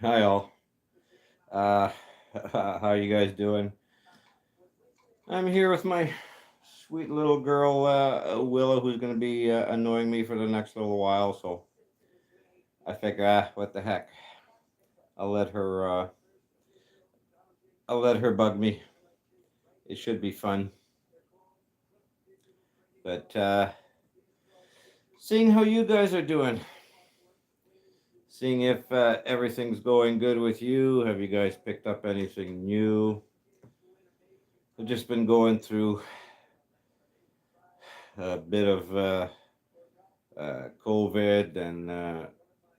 Hi all. Uh, how you guys doing? I'm here with my sweet little girl Willow, who's going to be annoying me for the next little while. So I figure, what the heck? I'll let her. I'll let her bug me. It should be fun. But seeing how you guys are doing, seeing if everything's going good with you. Have you guys picked up anything new? I've just been going through a bit of COVID and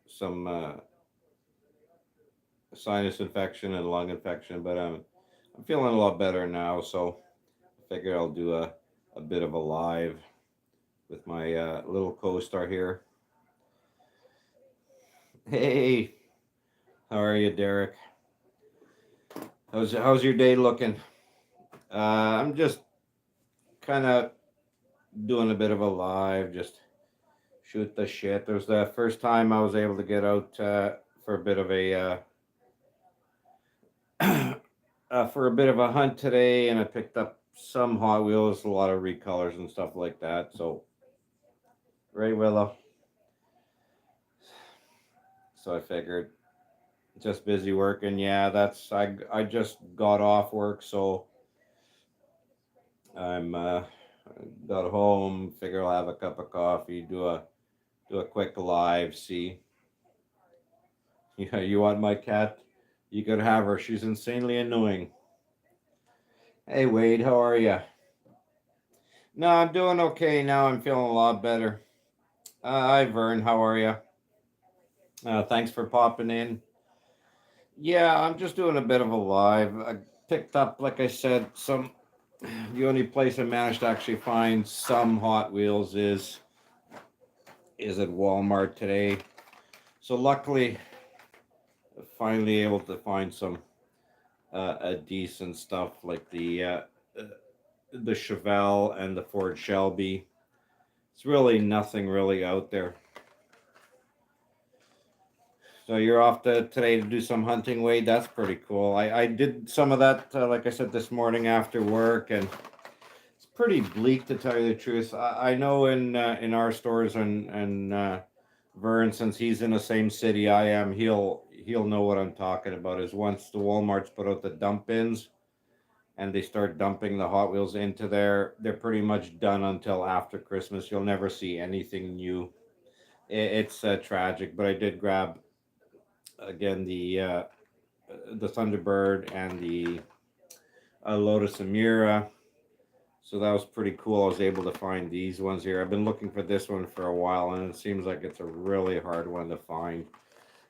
some sinus infection and lung infection, but I'm feeling a lot better now. So I figure I'll do a bit of a live with my little co-star here. Hey, how are you, Derek? How's your day looking? I'm just kind of doing a bit of a live, just shoot the shit. It was the first time I was able to get out for a bit of a for a bit of a hunt today, and I picked up some Hot Wheels, a lot of recolors and stuff like that. So, right, Willow. So I figured just busy working. Yeah, I just got off work, so I'm got home. Figure I'll have a cup of coffee, do a quick live. See, yeah, you want my cat? You could have her. She's insanely annoying. Hey Wade, how are you? No, I'm doing okay now. I'm feeling a lot better. Hi Vern, how are you? Thanks for popping in. Yeah, I'm just doing a bit of a live. I picked up, like I said, some. The only place I managed to actually find some Hot Wheels is at Walmart today. So luckily, finally able to find some a decent stuff like the Chevelle and the Ford Shelby. It's really nothing really out there. So you're off today to do some hunting, Wade. That's pretty cool. I did some of that, like I said, this morning after work, and it's pretty bleak to tell you the truth. I know in our stores and Vern, since he's in the same city I am, he'll know what I'm talking about. Is once the WalMarts put out the dump bins and they start dumping the Hot Wheels into there, they're pretty much done until after Christmas. You'll never see anything new. It's tragic, but I did grab again the Thunderbird and the Lotus Amira. So that was pretty cool. I was able to find these ones here. I've been looking for this one for a while, and it seems like it's a really hard one to find.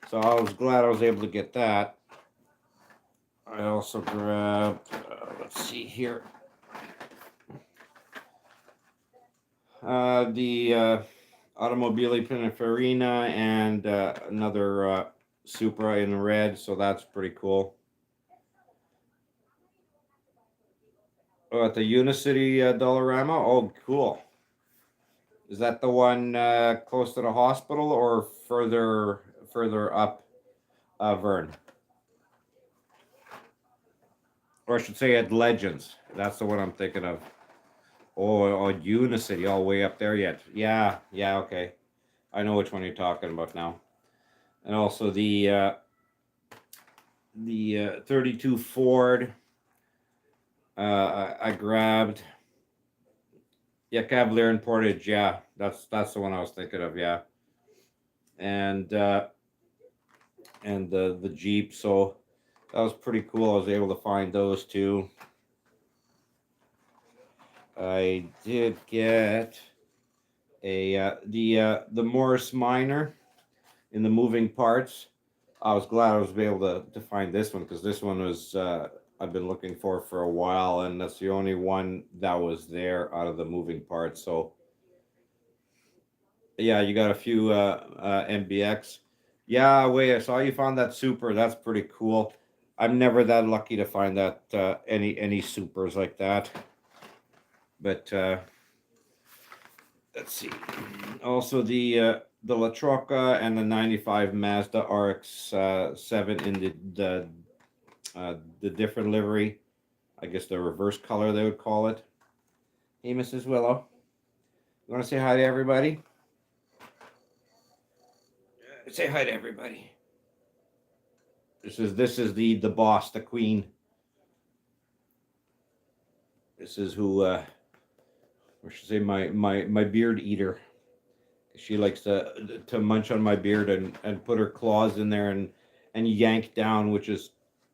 So I was glad I was able to get that. I also grabbed, let's see here, the Automobile Pininfarina and another Supra in red. So that's pretty cool. Oh, at the Unicity Dollarama. Oh, cool. Is that the one close to the hospital or further up, Vern? Or I should say at Legends. That's the one I'm thinking of. Oh, Unicity, all the way up there yet? Yeah, yeah, okay. I know which one you're talking about now. And also the 32 Ford. I grabbed. Yeah, Cavalier and Portage. Yeah, that's the one I was thinking of. Yeah, and the Jeep. So that was pretty cool. I was able to find those two. I did get the Morris Minor in the moving parts. I was glad I was able to find this one because this one was I've been looking for a while, and that's the only one that was there out of the moving parts. So yeah, you got a few MBX. Yeah, wait, I saw you found that super. That's pretty cool. I'm never that lucky to find that any supers like that. But let's see. Also the La Troca and the '95 Mazda RX 7 in the different livery. I guess the reverse color they would call it. Hey, Mrs. Willow, you want to say hi to everybody? Say hi to everybody. This is the boss, the queen. This is who, or should I say, my beard eater. She likes to munch on my beard and put her claws in there and yank down, which is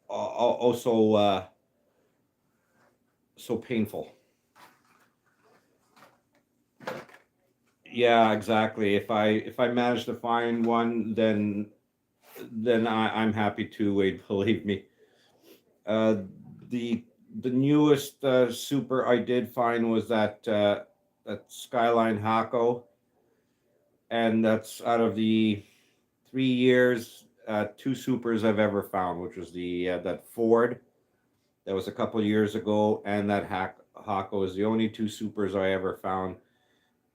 also so painful. Yeah, exactly. If I manage to find one, then I'm happy to wait. Believe me. Uh, the the newest super I did find was that Skyline Hako, and that's out of the 3 years, two supers I've ever found, which was the that Ford that was a couple of years ago, and that Hako is the only two supers I ever found.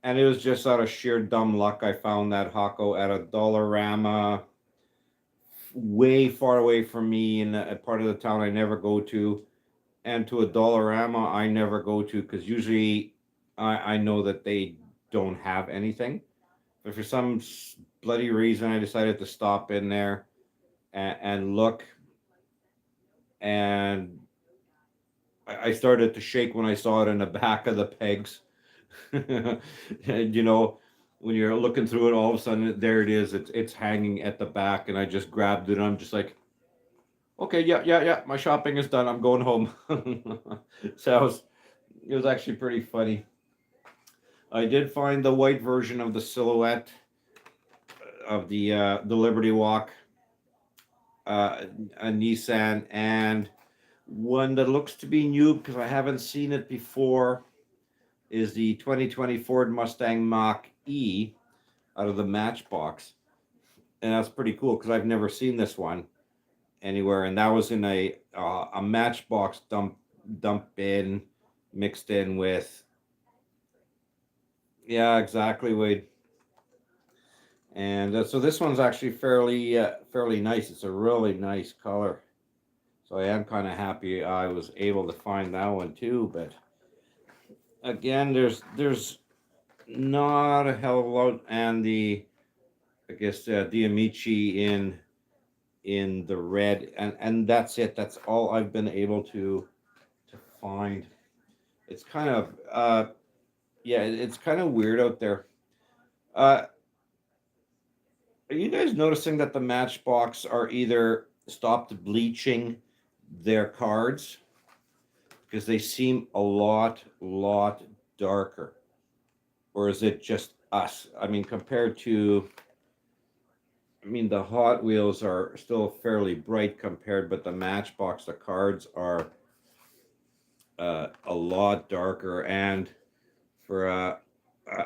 And it was just out of sheer dumb luck. I found that Hako at a Dollarama way far away from me in a part of the town I never go to, and to a Dollarama I never go to because usually I know that they don't have anything. But for some bloody reason, I decided to stop in there and look, and I started to shake when I saw it in the back of the pegs. And when you're looking through it, all of a sudden there it is. It's hanging at the back, and I just grabbed it. And I'm just like, okay, yeah, yeah, yeah. My shopping is done. I'm going home. So it was actually pretty funny. I did find the white version of the Silhouette of the Liberty Walk, a Nissan, and one that looks to be new because I haven't seen it before is the 2020 Ford Mustang Mach E out of the Matchbox, and that's pretty cool because I've never seen this one anywhere, and that was in a Matchbox dump bin mixed in with, yeah, exactly, Wade. And so this one's actually fairly nice. It's a really nice color. So I am kind of happy I was able to find that one too. But again, there's not a hell of a lot, and the I guess the Amici in the red, and that's it. That's all I've been able to find. It's kind of yeah, it's kind of weird out there. Uh, are you guys noticing that the Matchbox are either stopped bleaching their cards because they seem a lot darker, or is it just us? I mean, compared to, I mean, the Hot Wheels are still fairly bright compared, but the Matchbox, the cards are a lot darker. And for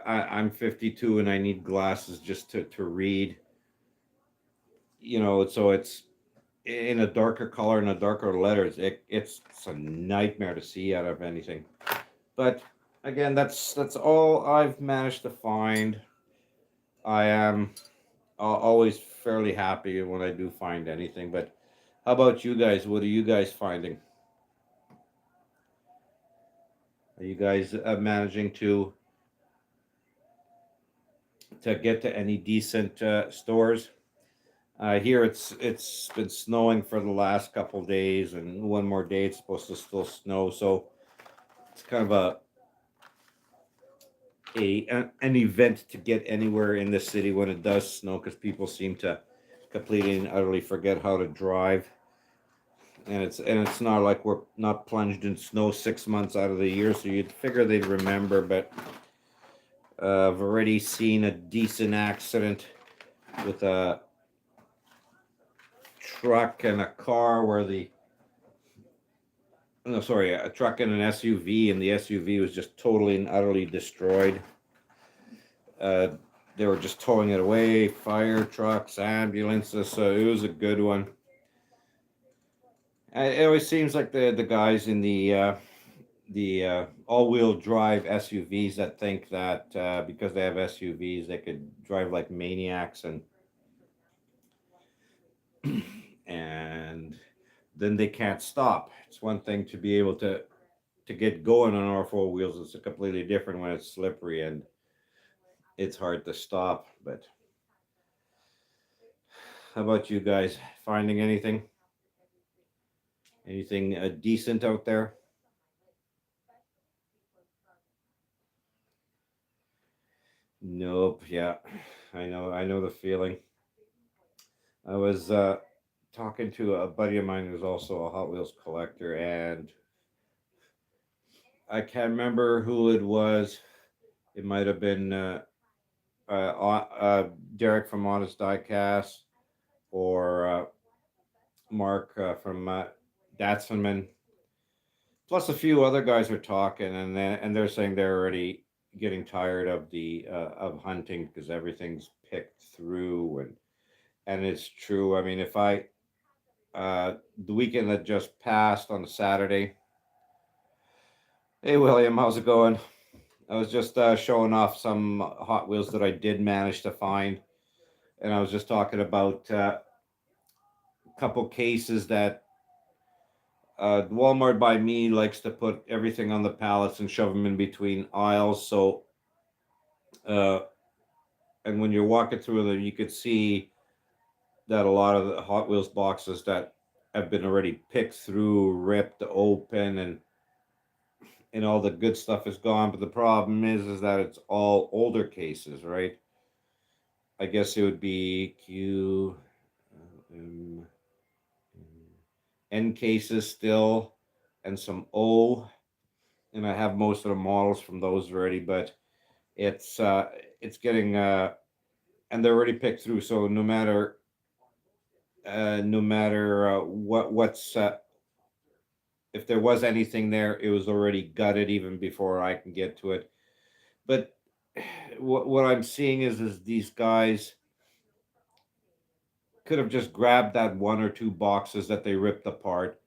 I'm 52 and I need glasses just to read. So it's in a darker color and a darker letters. It's a nightmare to see out of anything. But again, that's all I've managed to find. I am always fairly happy when I do find anything. But how about you guys? What are you guys finding? Are you guys managing to get to any decent stores? Here it's been snowing for the last couple of days, and one more day it's supposed to still snow. So it's kind of an event to get anywhere in the city when it does snow, because people seem to completely and utterly forget how to drive. And it's not like we're not plunged in snow 6 months out of the year, so you'd figure they'd remember. But I've already seen a decent accident with a truck and a car where the no, sorry, a truck and an SUV, and the SUV was just totally and utterly destroyed. Uh, they were just towing it away, fire trucks, ambulances, so it was a good one. It always seems like the guys in the all-wheel drive SUVs that think that because they have SUVs they could drive like maniacs, and then they can't stop. It's one thing to be able to get going on all four wheels. It's a completely different when it's slippery and it's hard to stop. But how about you guys? Finding anything decent out there? Nope. Yeah, I know the feeling. I was talking to a buddy of mine who's also a Hot Wheels collector, and I can't remember who it was. It might have been Derek from Honest Diecast, or Mark from Datsunman. Plus, a few other guys are talking, and they're saying they're already getting tired of the of hunting because everything's picked through, and it's true. I mean, if I the weekend that just passed on a Saturday. Hey William, how's it going? I was just showing off some Hot Wheels that I did manage to find, and I was just talking about a couple cases that Walmart by me likes to put everything on the pallets and shove them in between aisles. So, uh, and when you're walking through them, you could see that a lot of the Hot Wheels boxes that have been already picked through, ripped open, and all the good stuff is gone. But the problem is that it's all older cases, right? I guess it would be um, N cases still, and some O, and I have most of the models from those already. But it's uh, it's getting and they're already picked through. So no matter what's if there was anything there, it was already gutted even before I can get to it. But what I'm seeing is these guys could have just grabbed that one or two boxes that they ripped apart,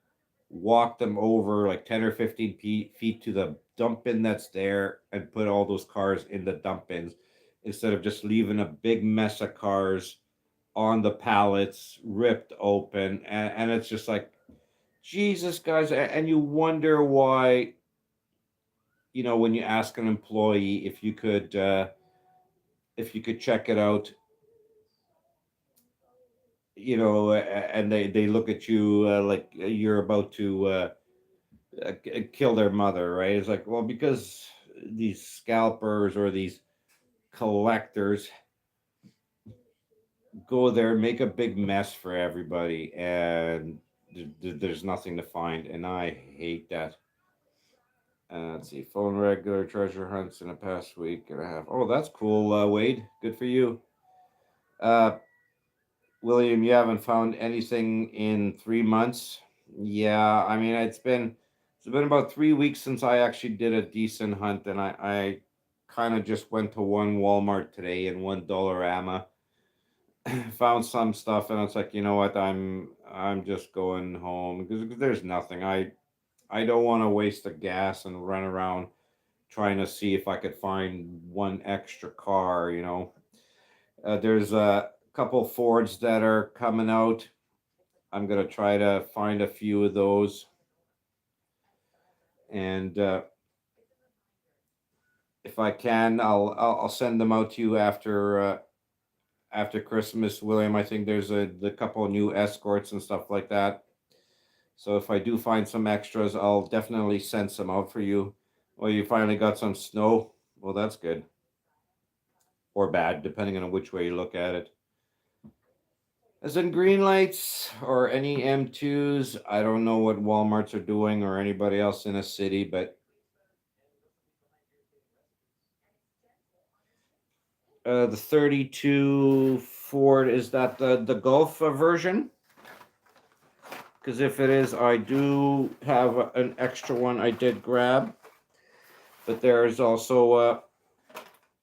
walked them over like 10 or 15 feet to the dump bin that's there, and put all those cars in the dump bins instead of just leaving a big mess of cars on the pallets, ripped open. And it's just like, Jesus, guys. And you wonder why, when you ask an employee if you could check it out, and they look at you like you're about to kill their mother, right? It's like, well, because these scalpers or these collectors go there, make a big mess for everybody, and there's nothing to find, and I hate that. Let's see, phone regular treasure hunts in the past week and a half. Oh, that's cool, Wade. Good for you. Uh, William, you haven't found anything in 3 months? Yeah, I mean it's been about 3 weeks since I actually did a decent hunt, and I kind of just went to one Walmart today and one Dollarama, found some stuff, and it's like, you know what, I'm just going home because there's nothing. I don't want to waste the gas and run around trying to see if I could find one extra car. There's a couple Fords that are coming out. I'm gonna try to find a few of those, and if I can, I'll send them out to you after Christmas, William. I think there's the couple of new escorts and stuff like that. So if I do find some extras, I'll definitely send some out for you. Well, you finally got some snow. Well, that's good or bad, depending on which way you look at it. As in green lights or any M2s, I don't know what Walmarts are doing or anybody else in a city, but the 32 Ford, is that the Golf version? Because if it is, I do have an extra one I did grab. But there is also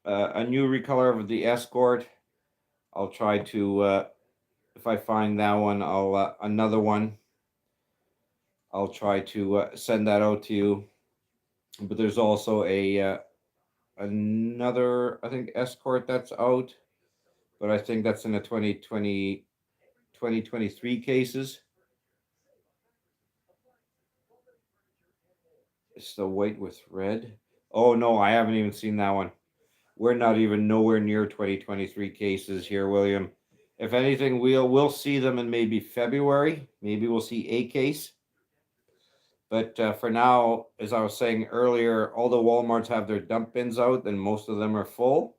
a new recolor of the Escort. I'll try to, if I find that one, another one. I'll try to send that out to you. but there's also a another, I think, escort that's out, but I think that's in the 2023 cases. It's the white with red. Oh no, I haven't even seen that one. We're not even nowhere near 2023 cases here, William. If anything, we'll see them in maybe February. Maybe we'll see a case. But for now, as I was saying earlier, all the WalMarts have their dump bins out, and most of them are full.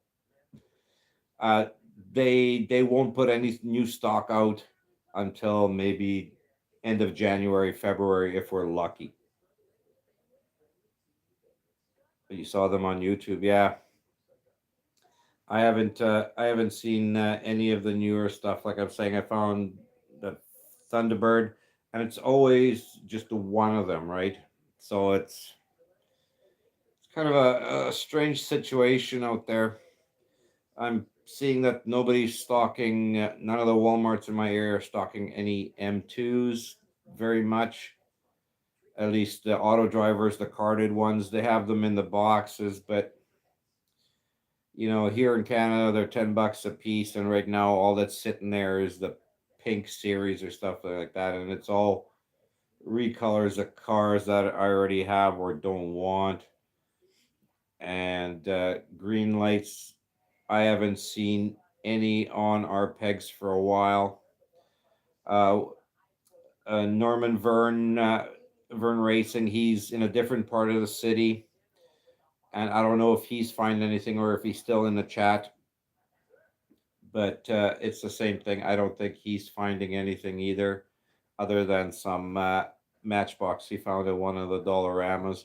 Uh, they won't put any new stock out until maybe end of January, February, if we're lucky. You saw them on YouTube, yeah. I haven't seen any of the newer stuff. Like I'm saying, I found the Thunderbird, and it's always just one of them, right? So it's kind of a strange situation out there. I'm seeing that nobody's stocking. None of the WalMarts in my area are stocking any M2s very much. At least the auto drivers, the carded ones, they have them in the boxes, but here in Canada, they're $10 a piece, and right now, all that's sitting there is the pink series or stuff like that, and it's all recolors of cars that I already have or don't want. And green lights, I haven't seen any on our pegs for a while. Uh, Norman Vern Racing, he's in a different part of the city, and I don't know if he's finding anything or if he's still in the chat. But it's the same thing. I don't think he's finding anything either, other than some Matchbox he found at one of the Dollaramas.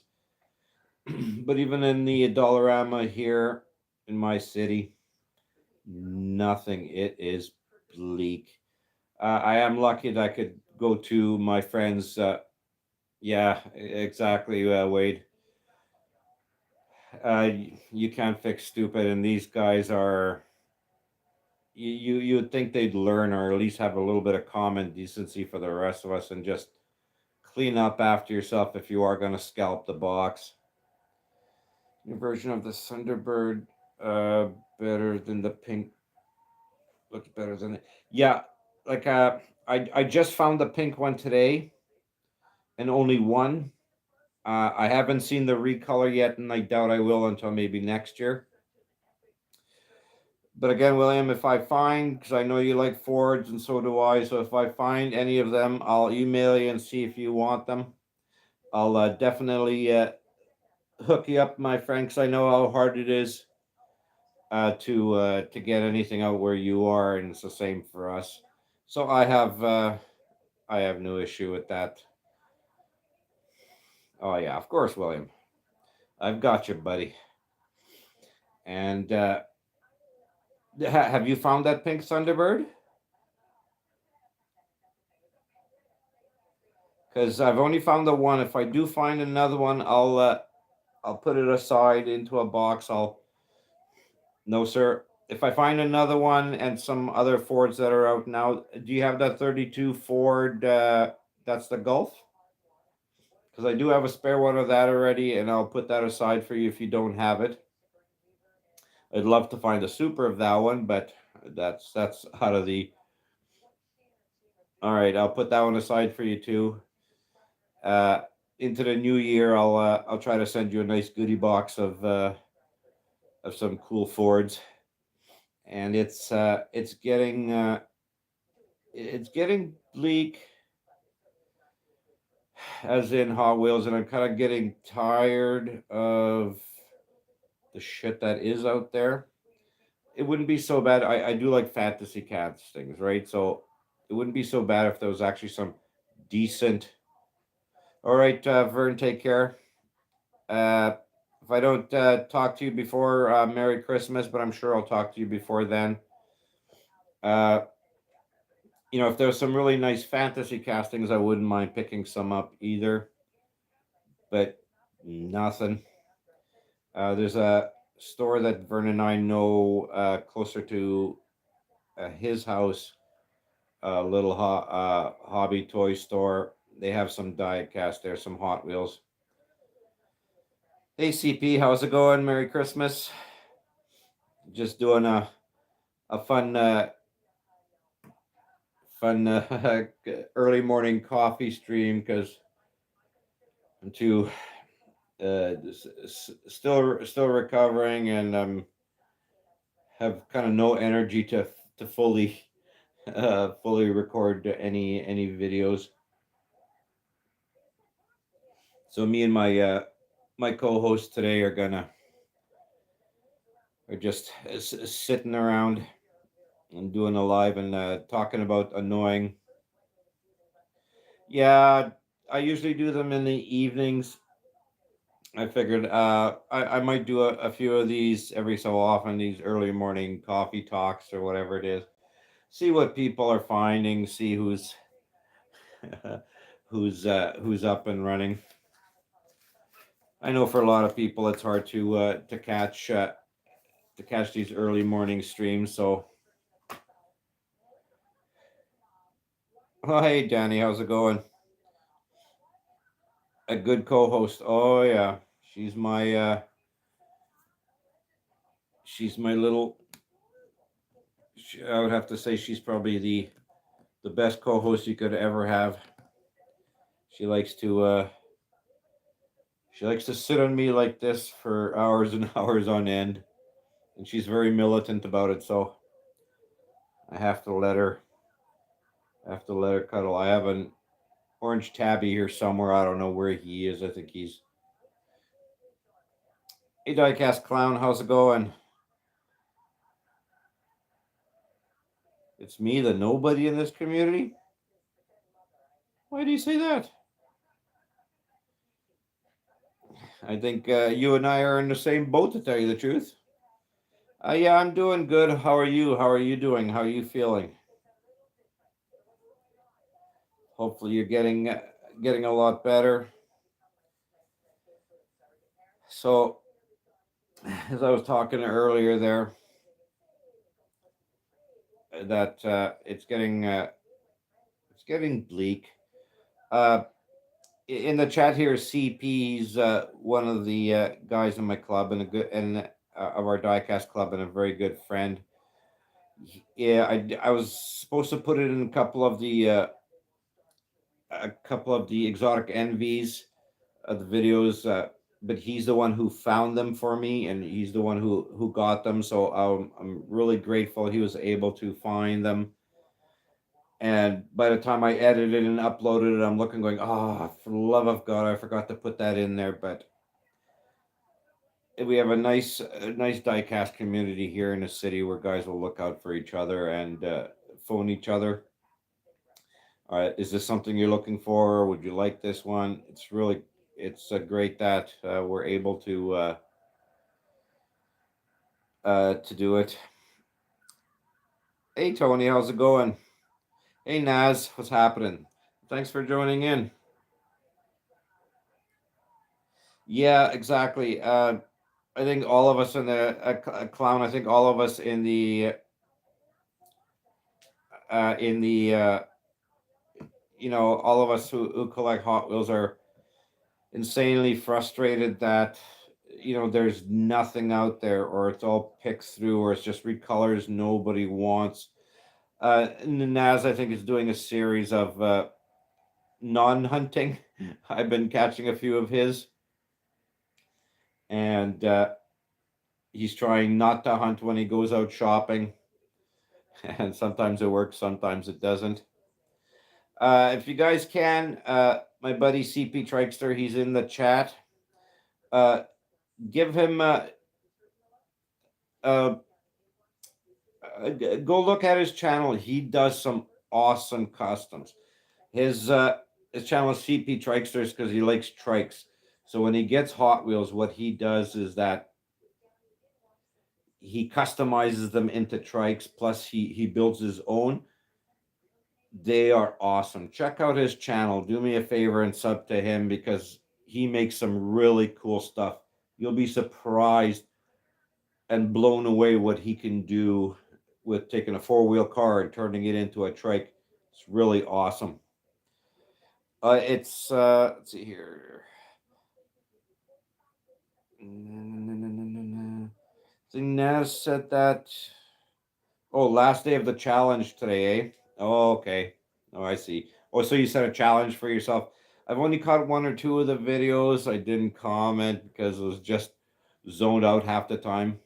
But even in the Dollarama here in my city, nothing. It is bleak. I am lucky that I could go to my friends. Yeah, exactly, Wade. You can't fix stupid, and these guys are. You would think they'd learn, or at least have a little bit of common decency for the rest of us, and just clean up after yourself if you are going to scalp the box. Your version of the Thunderbird, uh, better than the pink. Looks better than it. Yeah, like I just found the pink one today, and only one. I haven't seen the recolor yet, and I doubt I will until maybe next year. But again, William, if I find, because I know you like Fords and so do I, so if I find any of them, I'll email you and see if you want them. I'll definitely hook you up, my friend, because I know how hard it is to get anything out where you are, and it's the same for us. So I have no issue with that. Oh yeah, of course, William. I've got you, buddy. And have you found that pink Thunderbird? Because I've only found the one. If I do find another one, I'll put it aside into a box. I'll No, sir. If I find another one and some other Fords that are out now, do you have that 32 Ford? That's the Gulf? Because I do have a spare one of that already, and I'll put that aside for you if you don't have it. I'd love to find a super of that one, but that's out of the. All right, I'll put that one aside for you too. Uh, into the new year, I'll try to send you a nice goodie box of some cool Fords, and it's getting bleak, as in Hot Wheels, and I'm kind of getting tired of the shit that is out there. It wouldn't be so bad. I do like fantasy castings, right? So it wouldn't be so bad if there was actually some decent. All right, Vern, take care. Uh, if I don't talk to you before, Merry Christmas, but I'm sure I'll talk to you before then. Uh, if there's some really nice fantasy castings, I wouldn't mind picking some up either, but nothing. There's a store that Vern and I know closer to his house, a little hobby toy store. They have some diet cast there, some Hot Wheels. Hey CP, how's it going? Merry Christmas. Just doing a fun early morning coffee stream because I'm too still recovering and have kind of no energy to fully record any videos. So me and my co-host today are just sitting around and doing a live and talking about annoying. Yeah, I usually do them in the evenings. I figured I might do a few of these every so often, these early morning coffee talks or whatever it is. See what people are finding, see who's up and running. I know for a lot of people it's hard to catch these early morning streams. So, oh hey Danny, how's it going? A good co-host. Oh yeah, she's my uh, she's my little. I would have to say she's probably the best co-host you could ever have. She likes to she likes to sit on me like this for hours and hours on end, and she's very militant about it. So I have to let her cuddle. I have an orange tabby here somewhere. I don't know where he is. I think he's. Hey, diecast clown, how's it going? It's me, the nobody in this community. Why do you say that? I think you and I are in the same boat, to tell you the truth. Yeah, I'm doing good. How are you? How are you doing? How are you feeling? Hopefully, you're getting a lot better. So, as I was talking earlier, there that it's getting bleak. Uh, in the chat here, CP's one of the guys in my club and a good and of our diecast club and a very good friend. Yeah, I was supposed to put it in a couple of the exotic envies of the videos, but he's the one who found them for me, and he's the one who got them. So I'm really grateful he was able to find them. And by the time I edited and uploaded it, I'm looking, going, "Ah, for the love of God, I forgot to put that in there." But we have a nice diecast community here in the city where guys will look out for each other and phone each other. Is this something you're looking for? Would you like this one? It's great that we're able to do it. Hey Tony, how's it going? Hey Naz, what's happening? Thanks for joining in. Yeah, exactly. I think all of us in a clown. I think all of us in the all of us who collect Hot Wheels are insanely frustrated that there's nothing out there, or it's all picked through, or it's just recolors nobody wants. Naz, I think, is doing a series of non-hunting. I've been catching a few of his, and he's trying not to hunt when he goes out shopping, and sometimes it works, sometimes it doesn't. If you guys can, my buddy CP Trikester, he's in the chat. Uh, give him uh, go look at his channel. He does some awesome customs. His uh, his channel is CP Trikesters because he likes trikes. So when he gets Hot Wheels, what he does is that he customizes them into trikes. Plus, he builds his own. They are awesome. Check out his channel. Do me a favor and sub to him because he makes some really cool stuff. You'll be surprised and blown away what he can do with taking a four-wheel car and turning it into a trike. It's really awesome. It's let's see here. So Naz said that. Oh, last day of the challenge today, eh? Oh, okay. Oh, I see. Oh, so you set a challenge for yourself. I've only caught one or two of the videos. I didn't comment because it was just zoned out half the time.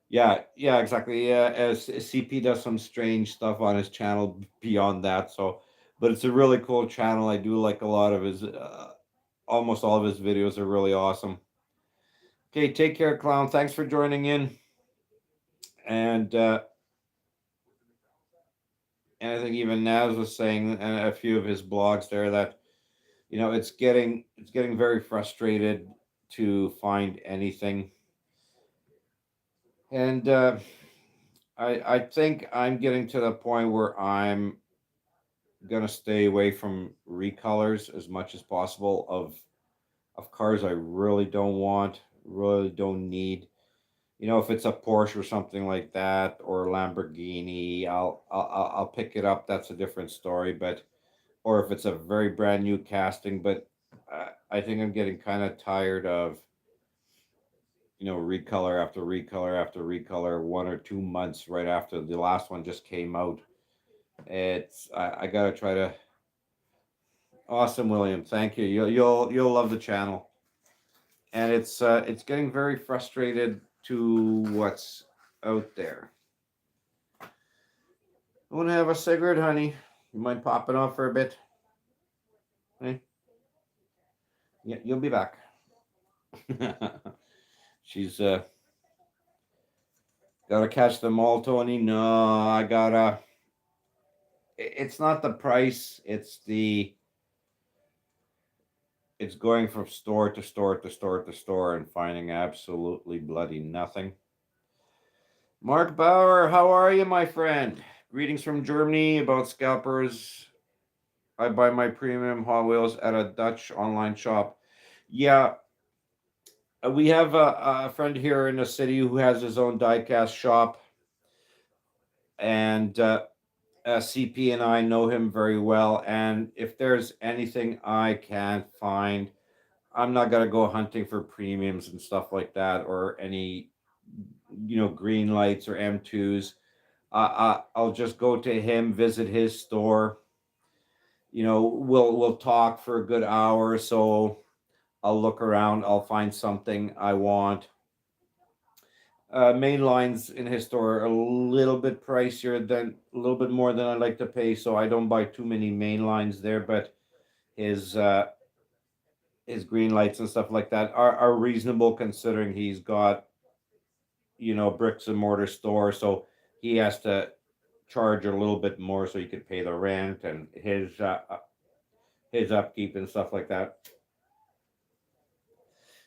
Yeah, yeah, exactly. Yeah, as CP does some strange stuff on his channel beyond that. So, but it's a really cool channel. I do like a lot of his, almost all of his videos are really awesome. Okay, take care, clown. Thanks for joining in. And and I think even Naz was saying in a few of his blogs there that it's getting very frustrated to find anything, and I think I'm getting to the point where I'm gonna stay away from recolors as much as possible of cars I really don't want, really don't need. If it's a Porsche or something like that, or a Lamborghini, I'll pick it up. That's a different story. But or if it's a very brand new casting, but I think I'm getting kind of tired of recolor after recolor after recolor 1 or 2 months right after the last one just came out. I gotta try to. Awesome, William. Thank you. You'll love the channel, and it's getting very frustrated to what's out there. I want to have a cigarette, honey. You mind popping off for a bit? Hey, yeah, you'll be back. She's gotta catch them all, Tony. No, I gotta. It's not the price. It's going from store to store to store to store and finding absolutely bloody nothing. Mark Bauer, how are you, my friend? Greetings from Germany about scalpers. I buy my premium Hot Wheels at a Dutch online shop. Yeah, we have a friend here in the city who has his own diecast shop, and CP and I know him very well. And if there's anything I can't find, I'm not gonna go hunting for premiums and stuff like that, or any green lights or M2s. I'll just go to him, visit his store. We'll talk for a good hour or so. I'll look around. I'll find something I want. Main lines in his store are a little bit pricier than a little bit more than I like to pay, so I don't buy too many main lines there. But his uh, his green lights and stuff like that are reasonable considering he's got bricks and mortar store, so he has to charge a little bit more so he could pay the rent and his upkeep and stuff like that.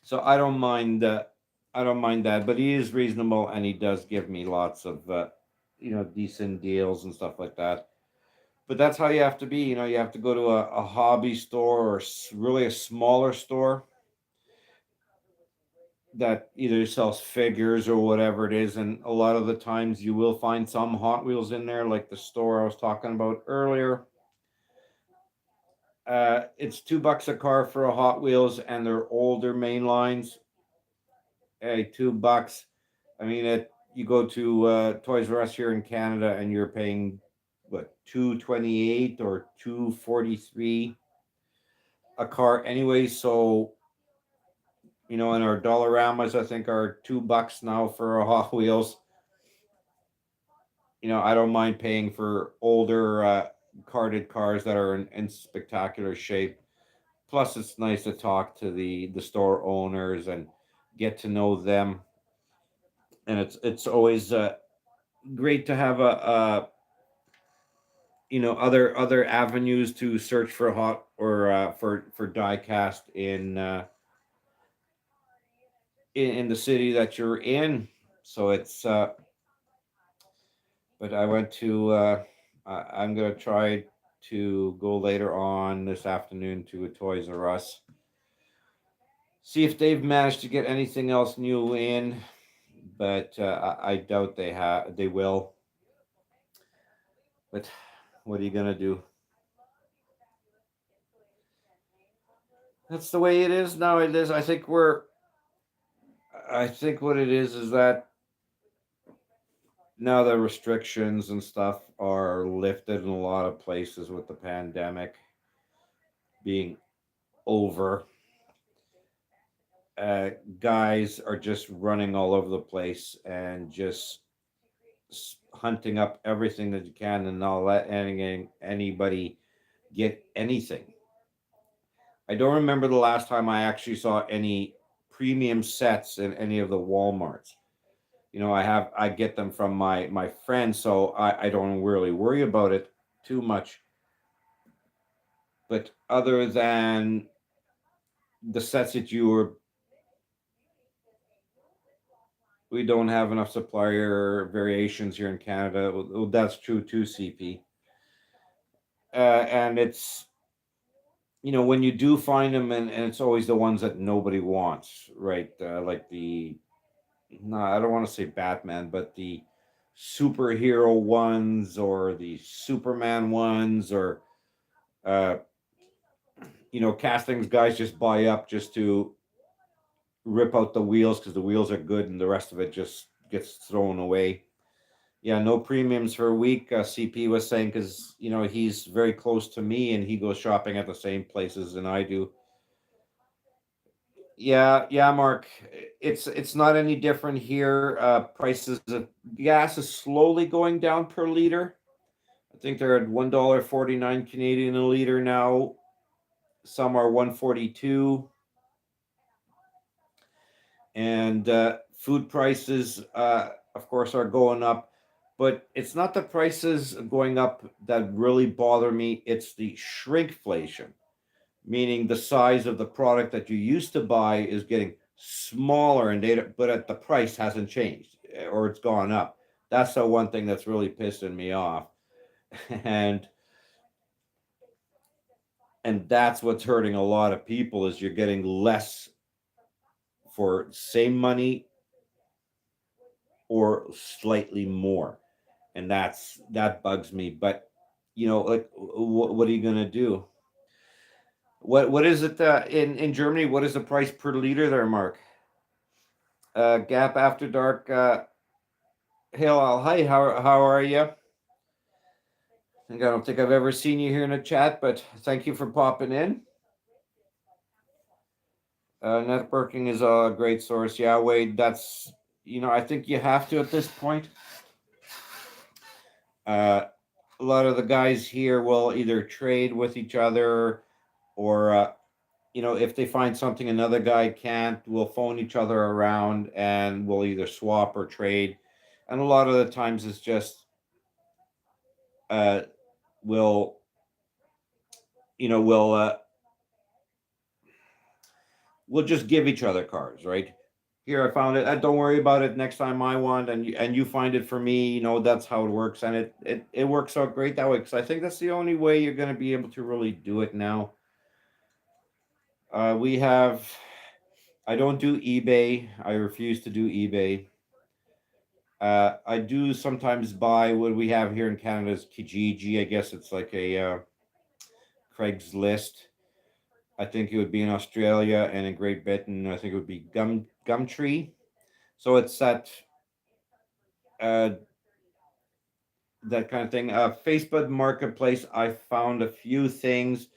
So I don't mind that, but he is reasonable and he does give me lots of decent deals and stuff like that. But that's how you have to be. You have to go to a hobby store or really a smaller store that either sells figures or whatever it is. And a lot of the times you will find some Hot Wheels in there, like the store I was talking about earlier. It's $2 a car for a Hot Wheels, and they're older main lines. Hey, $2. I mean, you go to Toys R Us here in Canada, and you're paying what, 228 or 243 a car anyway. So and our Dollaramas I think are $2 now for a Hot Wheels. I don't mind paying for older carded cars that are in spectacular shape. Plus, it's nice to talk to the store owners and get to know them, and it's always great to have a other avenues to search for hot or for diecast in the city that you're in. So it's but I went to I'm gonna try to go later on this afternoon to a Toys R Us, see if they've managed to get anything else new in, but I doubt they will. But what are you gonna do? That's the way it is nowadays. I think we're I think what it is that now the restrictions and stuff are lifted in a lot of places with the pandemic being over. uh, Guys are just running all over the place and just hunting up everything that you can and not letting anybody get anything. I don't remember the last time I actually saw any premium sets in any of the Walmarts. I get them from my friends, so I don't really worry about it too much. But other than the sets that you were, we don't have enough supplier variations here in Canada. Well, that's true too, CP. And it's, when you do find them, and it's always the ones that nobody wants, right? Like no, I don't want to say Batman, but the superhero ones or the Superman ones, or uh, castings guys just buy up just to rip out the wheels because the wheels are good and the rest of it just gets thrown away. Yeah, no premiums for a week. CP was saying because he's very close to me and he goes shopping at the same places and I do. Yeah, yeah, Mark. It's not any different here. Prices of gas is slowly going down per liter. I think they're at $1.49 Canadian a liter now. Some are 142, and food prices, of course, are going up. But it's not the prices going up that really bother me. It's the shrinkflation, meaning the size of the product that you used to buy is getting smaller, and but at the price hasn't changed or it's gone up. That's the one thing that's really pissing me off, and that's what's hurting a lot of people is you're getting less for same money or slightly more, and that bugs me. But like, what are you gonna do? What is it in Germany? What is the price per liter there, Mark? Gap After Dark. Hail Al. Hi, how are you? I don't think I've ever seen you here in a chat, but thank you for popping in. Networking is a great source. Yeah, Wade, that's, I think you have to at this point. A lot of the guys here will either trade with each other or, if they find something another guy can't, we'll phone each other around and we'll either swap or trade. And a lot of the times it's just, uh, we'll, we'll we'll just give each other cars, right? Here, I found it. Don't worry about it. Next time I want, and you find it for me. That's how it works, and it works out great that way. Because I think that's the only way you're going to be able to really do it now. We have. I don't do eBay. I refuse to do eBay. I do sometimes buy what we have here in Canada is Kijiji. I guess it's like a Craigslist. I think it would be in Australia, and in Great Britain, I think it would be Gumtree. So it's uh, that kind of thing. Facebook Marketplace, I found a few things,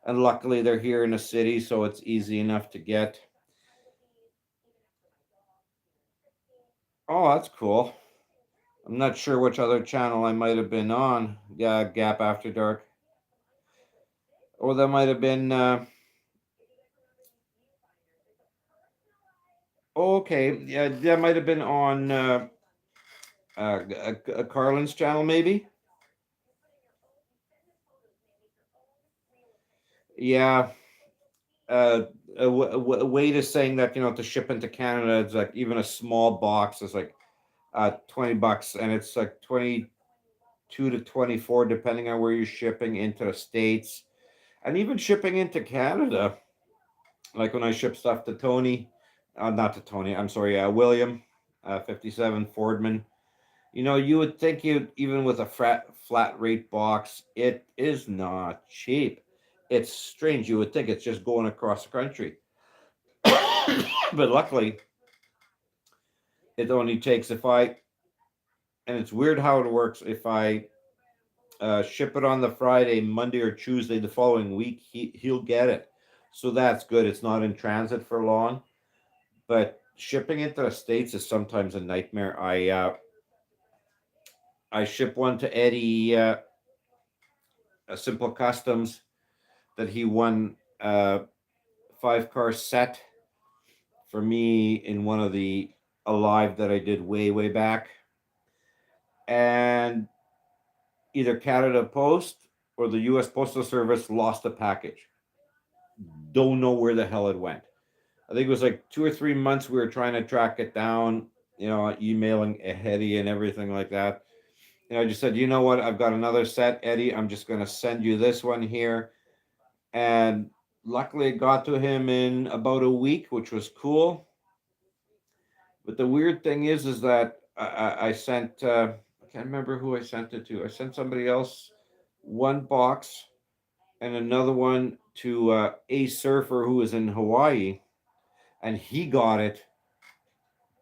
and luckily they're here in the city, so it's easy enough to get. Oh, that's cool. I'm not sure which other channel I might have been on. Yeah, Gap After Dark. Or that might have been. Okay, yeah, that might have been on Carlin's channel, maybe. Yeah, a way to saying that to ship into Canada, it's like even a small box is like $20, and it's like 22 to 24 depending on where you're shipping into the states, and even shipping into Canada. Like when I ship stuff to Tony, not to Tony, I'm sorry, William, 57 Fordman. You would think you even with a flat rate box, it is not cheap. It's strange. You would think it's just going across the country, but luckily It only takes if I, and it's weird how it works. If I ship it on the Friday, Monday or Tuesday the following week, he'll get it. So that's good. It's not in transit for long. But shipping it to the States is sometimes a nightmare. I ship one to Eddie, a Simple Customs that he won a 5 car set for me in one of the Alive that I did way back, and either Canada Post or the U.S. Postal Service lost the package. Don't know where the hell it went. I think it was like 2 or 3 months we were trying to track it down, emailing Eddie and everything like that. I just said, you know what? I've got another set, Eddie. I'm just going to send you this one here. And luckily, it got to him in about a week, which was cool. But the weird thing is that I sent, I can't remember who I sent it to. I sent somebody else one box and another one to a surfer who was in Hawaii, and he got it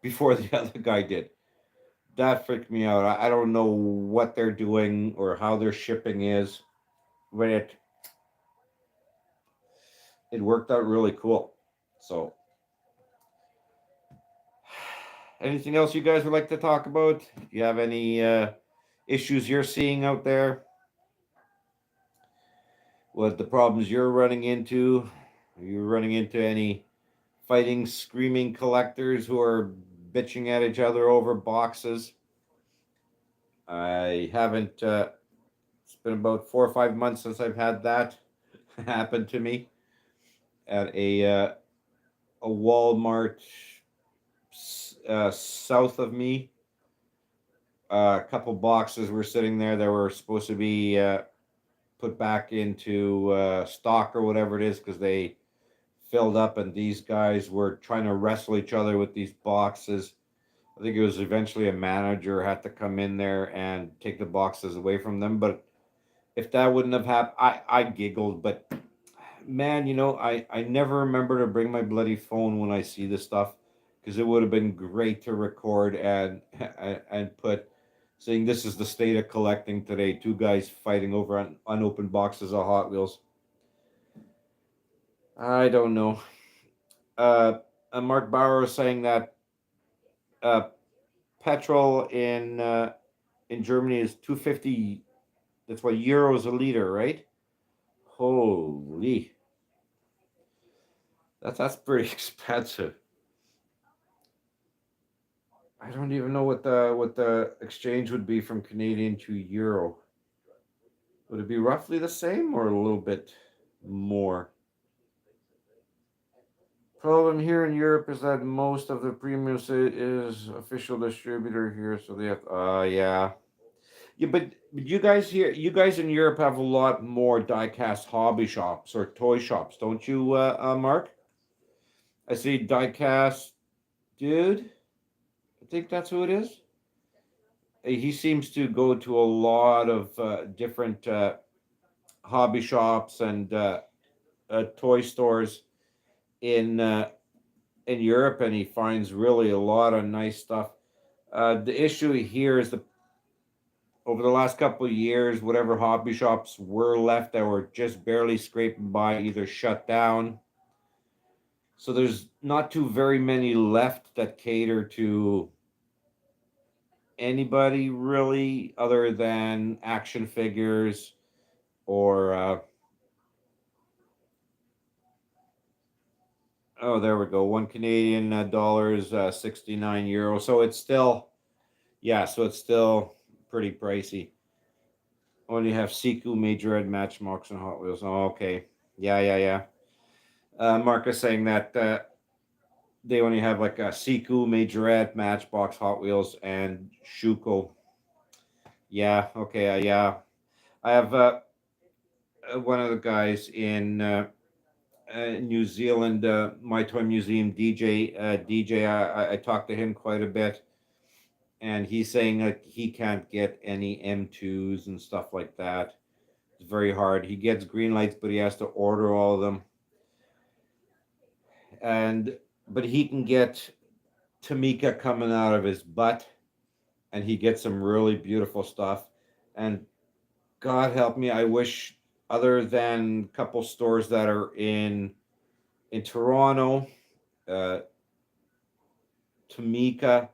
before the other guy did. That freaked me out. I don't know what they're doing or how their shipping is, but it worked out really cool. So, anything else you guys would like to talk about? Do you have any issues you're seeing out there? What the problems you're running into? Are you running into any fighting, screaming collectors who are bitching at each other over boxes? I haven't. It's been about 4 or 5 months since I've had that happen to me at a Walmart south of me. A couple boxes were sitting there that were supposed to be put back into stock or whatever it is because they filled up, and these guys were trying to wrestle each other with these boxes. I think it was eventually a manager had to come in there and take the boxes away from them. But if that wouldn't have happened, I giggled. But man, I never remember to bring my bloody phone when I see this stuff because it would have been great to record and put saying this is the state of collecting today. Two guys fighting over unopened boxes of Hot Wheels. I don't know. Uh, Mark Bauer is saying that uh, petrol in Germany is 250. That's what euros a liter, right? Holy, that's pretty expensive. I don't even know what the exchange would be from Canadian to euro. Would it be roughly the same or a little bit more? Problem here in Europe is that most of the premium is official distributor here, so they have. Yeah, yeah, but you guys in Europe have a lot more diecast hobby shops or toy shops, don't you, Mark? I see diecast dude. I think that's who it is. He seems to go to a lot of different hobby shops and toy stores in uh, in Europe, and he finds really a lot of nice stuff. The issue here is that over the last couple of years, whatever hobby shops were left that were just barely scraping by either shut down. So there's not too very many left that cater to anybody really other than action figures or oh, there we go, one Canadian dollar is 69 euro, so it's still, yeah, so it's still pretty pricey. Only have Siku, Major Ed, Matchbox, and Hot Wheels. Oh, okay, yeah. Mark is saying that they only have like a Siku, Majorette, Matchbox, Hot Wheels, and Shuko. Yeah, okay, yeah. I have one of the guys in New Zealand, My Toy Museum, DJ. DJ, I talked to him quite a bit, and he's saying that he can't get any M2s and stuff like that. It's very hard. He gets green lights, but he has to order all of them. And but he can get Tamika coming out of his butt, and he gets some really beautiful stuff. And God help me, I wish, other than a couple stores that are in Toronto, uh, Tamika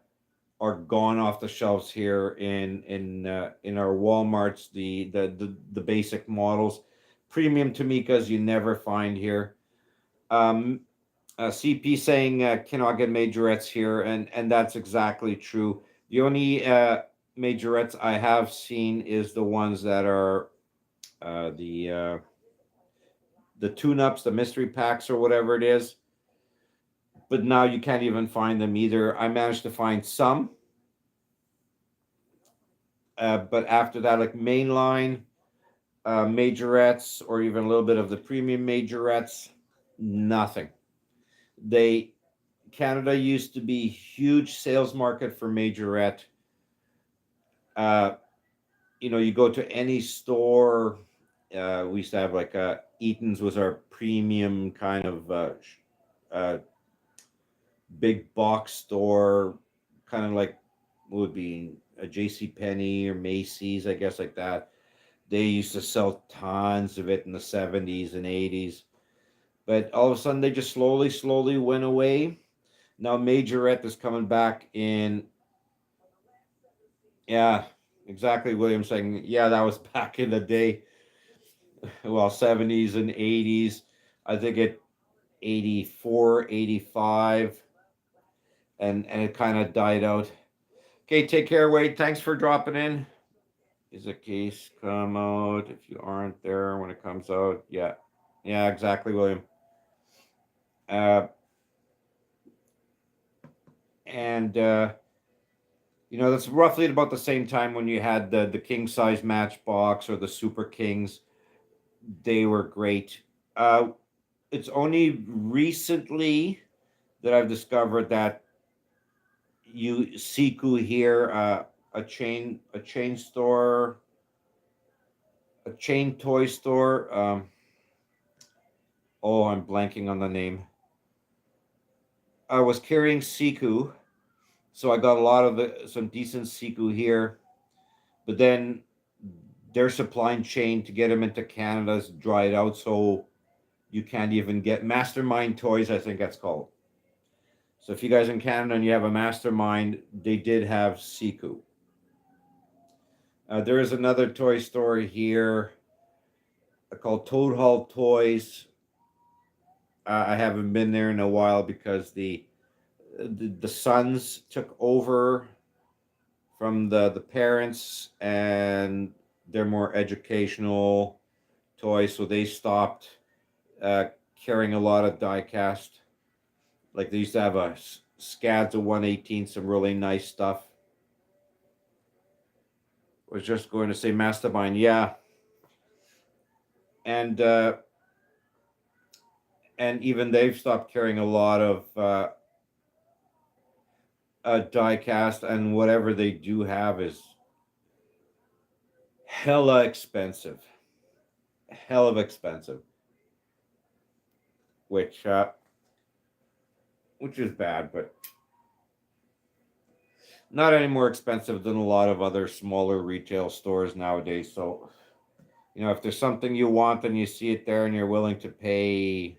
are gone off the shelves here in our WalMarts. The basic models, premium Tamikas you never find here. Um, CP saying cannot get majorettes here, and that's exactly true. The only majorettes I have seen is the ones that are uh, the uh, the tune-ups, the mystery packs, or whatever it is. But now you can't even find them either. I managed to find some, but after that, like mainline majorettes, or even a little bit of the premium majorettes, nothing. They Canada used to be huge sales market for majorette. Uh, you go to any store. We used to have like Eaton's was our premium kind of uh, big box store, kind of like what would be a J.C. Penney or Macy's, I guess, like that. They used to sell tons of it in the 70s and 80s, but all of a sudden they just slowly went away. Now majorette is coming back in. Yeah, exactly. William saying, yeah, that was back in the day. Well, 70s and 80s. I think it 84, 85, and it kind of died out. Okay, take care, Wade. Thanks for dropping in. Is a case come out if you aren't there when it comes out? Yeah, yeah, exactly, William. Uh, and that's roughly about the same time when you had the king size matchbox or the super kings. They were great. It's only recently that I've discovered that you Siku here, a chain store, a chain toy store. Oh, I'm blanking on the name. I was carrying Siku, so I got a lot of some decent Siku here. But then their supply chain to get them into Canada's dried out, so you can't even get Mastermind Toys, I think that's called. So if you guys in Canada and you have a Mastermind, they did have Siku. There is another toy store here called Toad Hall Toys. I haven't been there in a while because the sons took over from the parents, and they're more educational toys, so they stopped uh, carrying a lot of die cast. Like they used to have a SCADs of 118, some really nice stuff. I was just going to say Mastermind, yeah, and even they've stopped carrying a lot of die cast, and whatever they do have is hella expensive, hell of expensive, which which is bad, but not any more expensive than a lot of other smaller retail stores nowadays. So, if there's something you want and you see it there and you're willing to pay,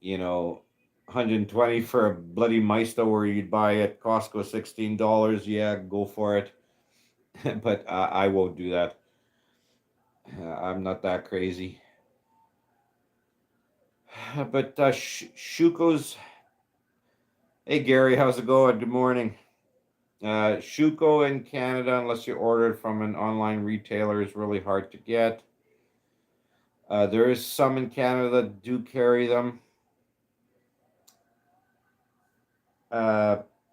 120 for a bloody Meister where you'd buy at Costco $16, yeah, go for it. But I won't do that. I'm not that crazy. But Shuko's. Hey Gary, how's it going? Good morning. Shuko in Canada, unless you order it from an online retailer, is really hard to get. There is some in Canada that do carry them.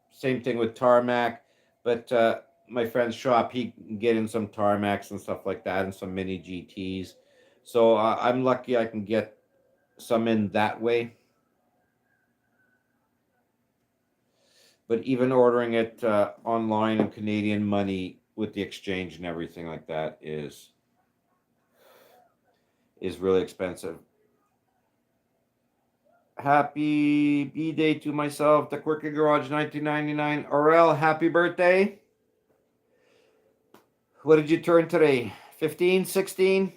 Same thing with Tarmac, but my friend's shop, he can get in some Tarmacs and stuff like that, and some mini GTs. So I'm lucky I can get some in that way. But even ordering it online in Canadian money with the exchange and everything like that is really expensive. Happy B-Day to myself, the Quirky Garage 1999. Aurel, happy birthday. What did you turn today? 15, 16?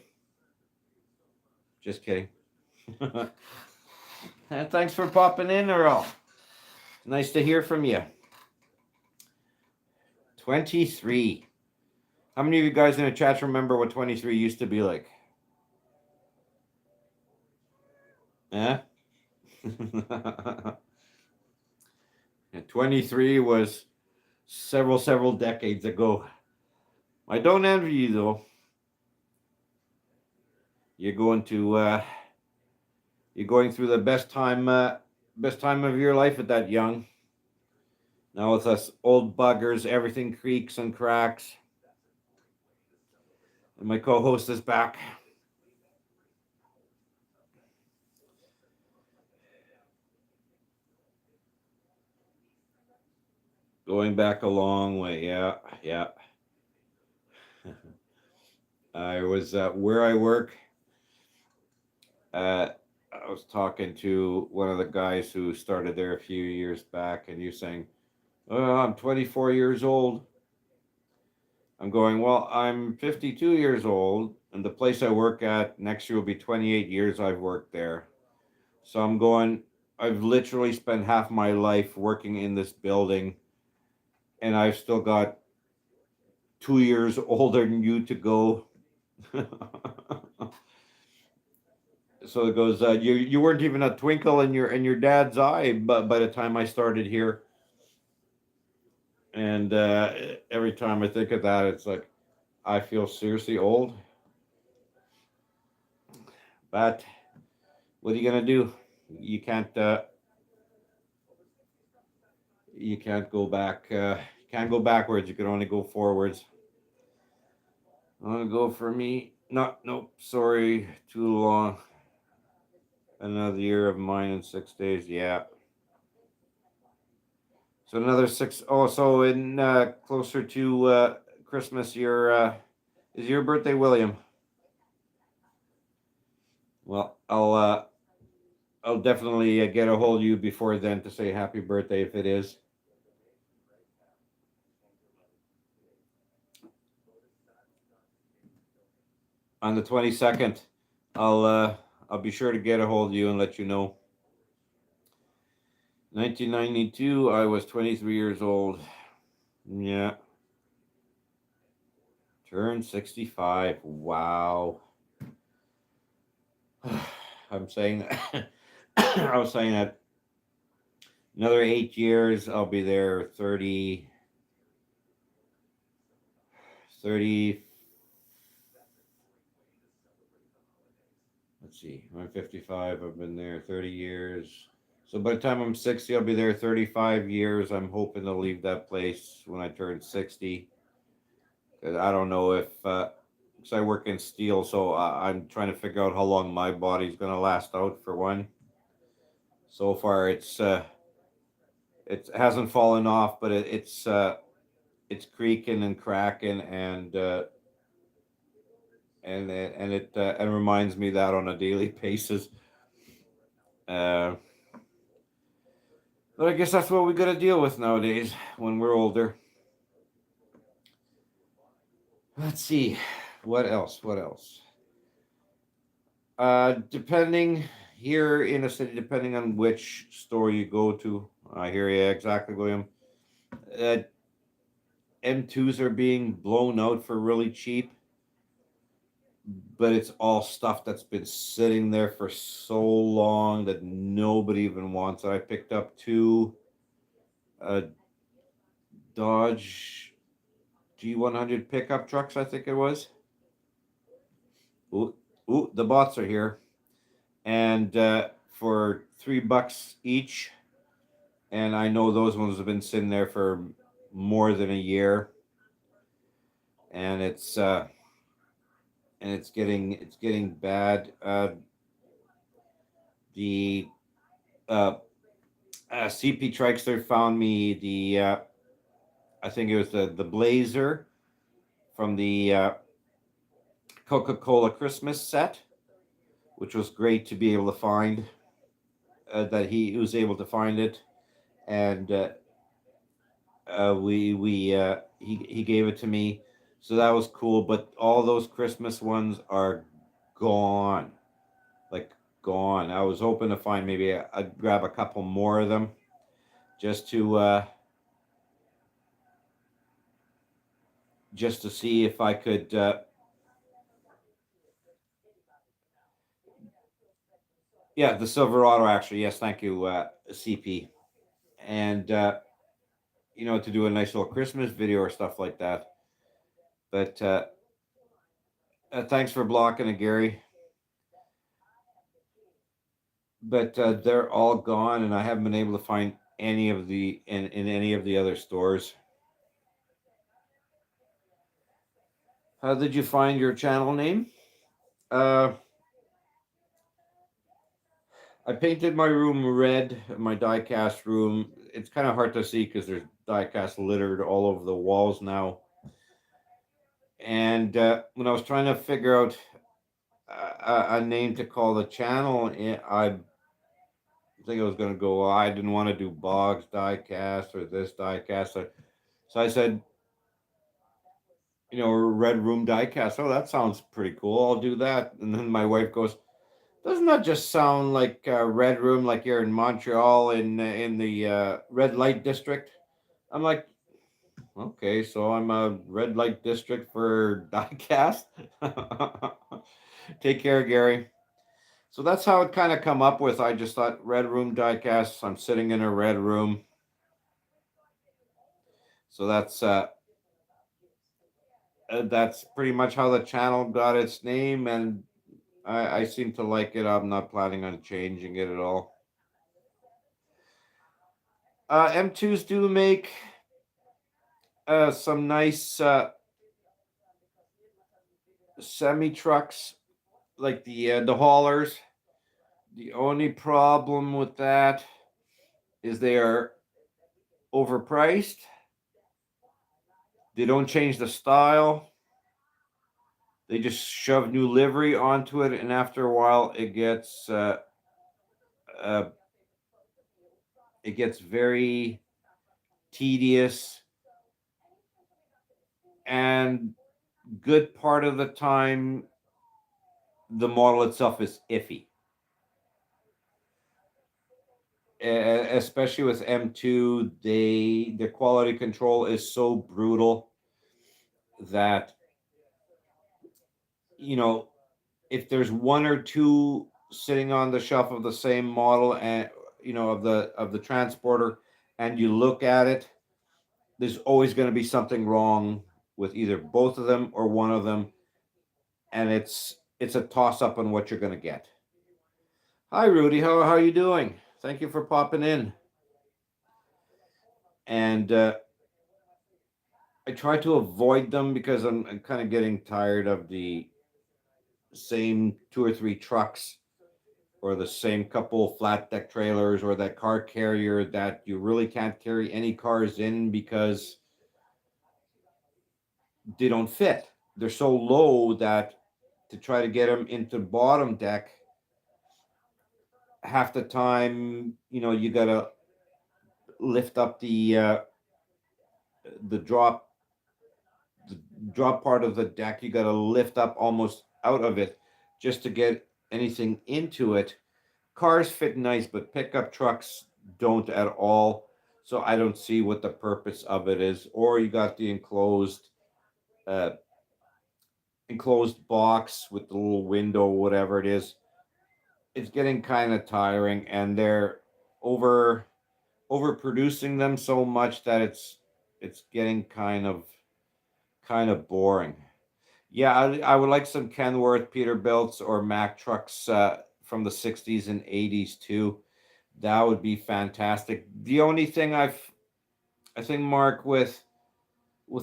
Just kidding. And thanks for popping in, Aurel. Nice to hear from you. 23. How many of you guys in the chat remember what 23 used to be like? Yeah? 23 was several decades ago. I don't envy you though. You're going through the best time of your life at that young. Now with us old buggers, everything creaks and cracks. And my co-host is back. Going back a long way, yeah. I was where I work. I was talking to one of the guys who started there a few years back, and you're saying, "Oh, I'm 24 years old." I'm going, "Well, I'm 52 years old, and the place I work at next year will be 28 years I've worked there." So I'm going, I've literally spent half my life working in this building, and I've still got 2 years older than you to go. So it goes, you weren't even a twinkle in your dad's eye, but by the time I started here. And every time I think of that, it's like I feel seriously old. But what are you gonna do? You can't go back. Can't go backwards. You can only go forwards. I'm gonna go for me. Nope. Sorry, too long. Another year of mine in 6 days. Yeah. So another 6. Oh, so in closer to Christmas, is your birthday, William? Well, I'll definitely get a hold of you before then to say happy birthday if it is. On the 22nd, I'll be sure to get a hold of you and let you know. 1992, I was 23 years old. Yeah. Turned 65. Wow. I'm saying that. I was saying that another 8 years, I'll be there 30. Let's see, I'm 55. I've been there 30 years. So by the time I'm 60, I'll be there 35 years. I'm hoping to leave that place when I turn 60. Because I don't know if, because I work in steel, so I'm trying to figure out how long my body's going to last out for one. So far, it hasn't fallen off, but it's creaking and cracking, and it reminds me that on a daily basis. But I guess that's what we got to deal with nowadays when we're older. Let's see, what else? Depending here in the city, depending on which store you go to, I hear you exactly, William. M2s are being blown out for really cheap, but it's all stuff that's been sitting there for so long that nobody even wants it. I picked up 2 Dodge G100 pickup trucks, I think it was. Ooh, the bots are here. And for $3 each. And I know those ones have been sitting there for more than a year. And it's getting bad. The CP Trikester found me the I think it was the Blazer from the Coca-Cola Christmas set, which was great to be able to find. that he was able to find it, and he gave it to me, so that was cool. But all those Christmas ones are gone, like gone. I was hoping to find maybe I'd grab a couple more of them just to see if I could. Yeah, the Silverado actually. Yes, thank you, CP, and to do a nice little Christmas video or stuff like that. But thanks for blocking it, Gary. But they're all gone, and I haven't been able to find any of the in any of the other stores. How did you find your channel name? Uh, I painted my room red, my die-cast room. It's kind of hard to see because there's die-cast littered all over the walls now. And when I was trying to figure out a name to call the channel, I think I was going to go, well, I didn't want to do Boggs die-cast or this die-cast. So I said, Red Room diecast. Oh, that sounds pretty cool. I'll do that. And then my wife goes, doesn't that just sound like Red Room, like you're in Montreal in the red light district? I'm like, okay, so I'm a red light district for diecast. Take care, Gary. So that's how it kind of come up with. I just thought Red Room diecast. I'm sitting in a red room. So that's pretty much how the channel got its name, and I seem to like it. I'm not planning on changing it at all. M2s do make some nice semi trucks, like the haulers. The only problem with that is they are overpriced. They don't change the style. They just shove new livery onto it, and after a while, uh, it gets very tedious, and good part of the time, the model itself is iffy. Especially with M2, the quality control is so brutal that if there's one or two sitting on the shelf of the same model, and of the transporter, and you look at it, there's always going to be something wrong with either both of them or one of them, and it's a toss up on what you're going to get. Hi, Rudy. How are you doing? Thank you for popping in. And I try to avoid them because I'm kind of getting tired of the same two or three trucks, or the same couple flat deck trailers, or that car carrier that you really can't carry any cars in because they don't fit. They're so low that to try to get them into the bottom deck, half the time, you gotta lift up the drop the drop part of the deck. You gotta lift up almost out of it just to get anything into it. Cars fit nice, but pickup trucks don't at all. So I don't see what the purpose of it is. Or you got the uh, enclosed box with the little window, whatever it is. It's getting kind of tiring, and they're over overproducing them so much that it's getting kind of boring. Yeah, I would like some Kenworth, Peterbilts, or Mack trucks from the '60s and '80s too. That would be fantastic. The only thing I think, Mark, with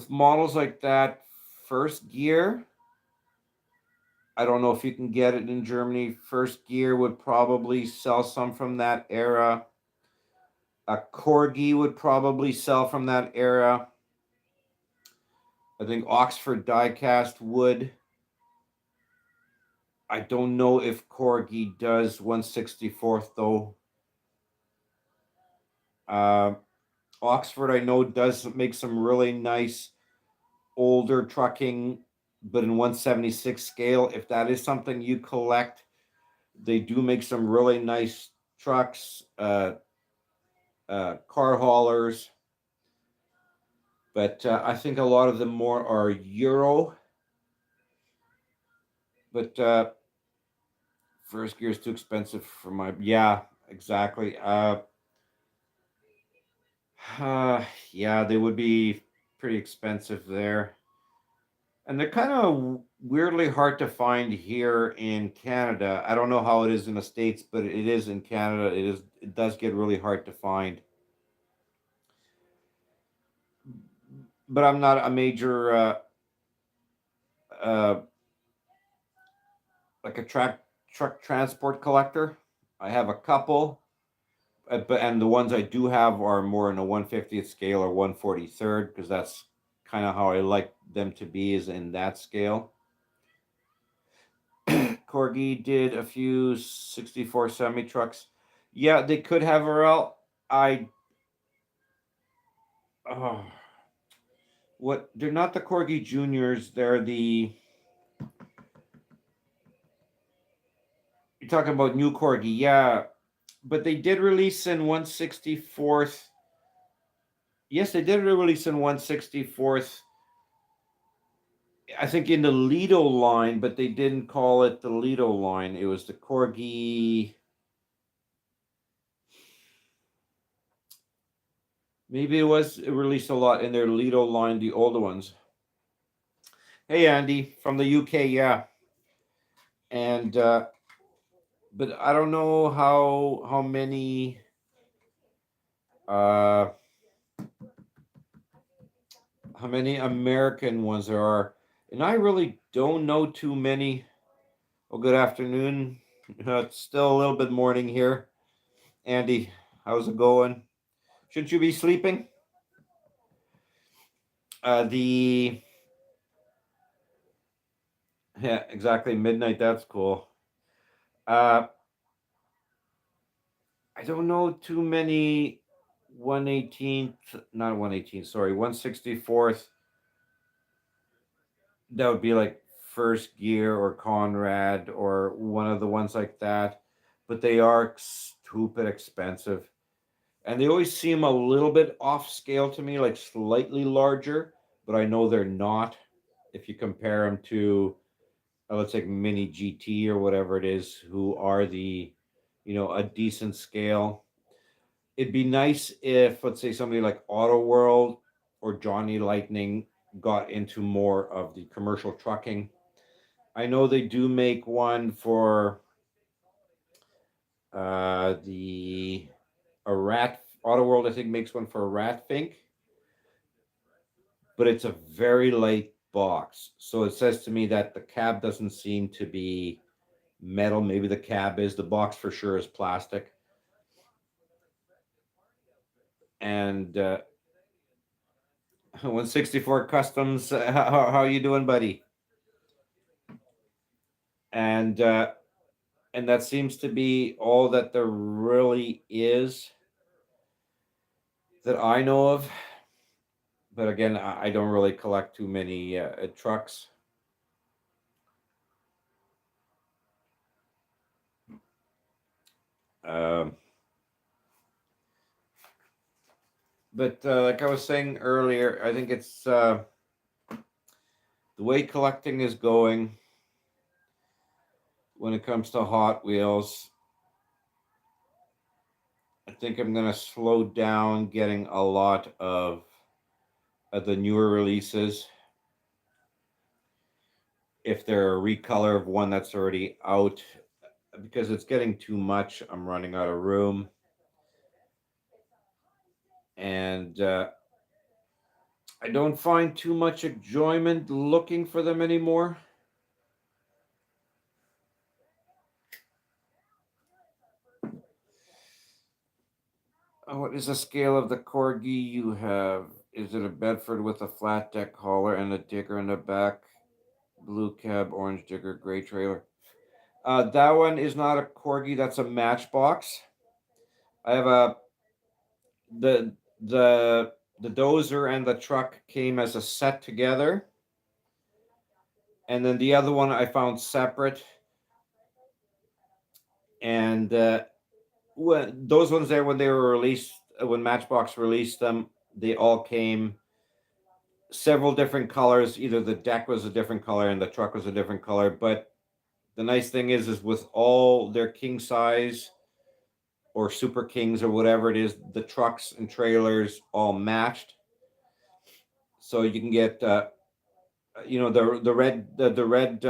models like that, first gear, I don't know if you can get it in Germany. First gear would probably sell some from that era. A Corgi would probably sell from that era. I think Oxford Diecast would. I don't know if Corgi does 1/64th though. Uh, Oxford, I know, does make some really nice older trucking, but in 176 scale. If that is something you collect, they do make some really nice trucks, car haulers. But I think a lot of them more are Euro. But first gear is too expensive for my. Yeah, exactly. Yeah, they would be pretty expensive there. And they're kind of weirdly hard to find here in Canada. I don't know how it is in the States, but it is in Canada. It does get really hard to find. But I'm not a major uh, like a truck transport collector. I have a couple, but and the ones I do have are more in a 150th scale or 143rd because that's kind of how I like them to be, is in that scale. Corgi did a few 64 semi trucks. Yeah, they could have RL. I oh, what they're not the Corgi Juniors. They're the you're talking about new Corgi, yeah. But they did release in 164th. Yes, they did release in 164th. I think in the Lido line, but they didn't call it the Lido line. It was the Corgi. Maybe it released a lot in their Lido line, the older ones. Hey Andy from the UK, yeah. And but I don't know uh how many American ones there are. And I really don't know too many. Well, good afternoon. It's still a little bit morning here. Andy, how's it going? Shouldn't you be sleeping? The Yeah, exactly, midnight. That's cool. Uh, I don't know too many 118th, not 118th, sorry, 164th. That would be like First Gear or Conrad or one of the ones like that. But they are stupid expensive. And they always seem a little bit off scale to me, like slightly larger, but I know they're not if you compare them to, let's say, Mini GT or whatever it is, who are a decent scale. It'd be nice if, let's say, somebody like Auto World or Johnny Lightning got into more of the commercial trucking. I know they do make one for the a rat. Auto World, I think, makes one for a rat fink, but it's a very light box. So it says to me that the cab doesn't seem to be metal. Maybe the cab is. The box for sure is plastic. And 164 Customs, how are you doing, buddy? And that seems to be all that there really is that I know of. But again, I don't really collect too many trucks. Um, but like I was saying earlier, I think it's the way collecting is going when it comes to Hot Wheels. I think I'm going to slow down getting a lot of the newer releases. If they're a recolor of one that's already out, because it's getting too much, I'm running out of room. And I don't find too much enjoyment looking for them anymore. What is the scale of the Corgi you have? Is it a Bedford with a flat deck hauler and a digger in the back? Blue cab, orange digger, gray trailer. That one is not a Corgi. That's a Matchbox. I have a the the dozer and the truck came as a set together, and then the other one I found separate. And when those ones there, when they were released, when Matchbox released them, they all came several different colors. Either the deck was a different color and the truck was a different color. But the nice thing is with all their king size or super kings or whatever it is, the trucks and trailers all matched. So you can get, the red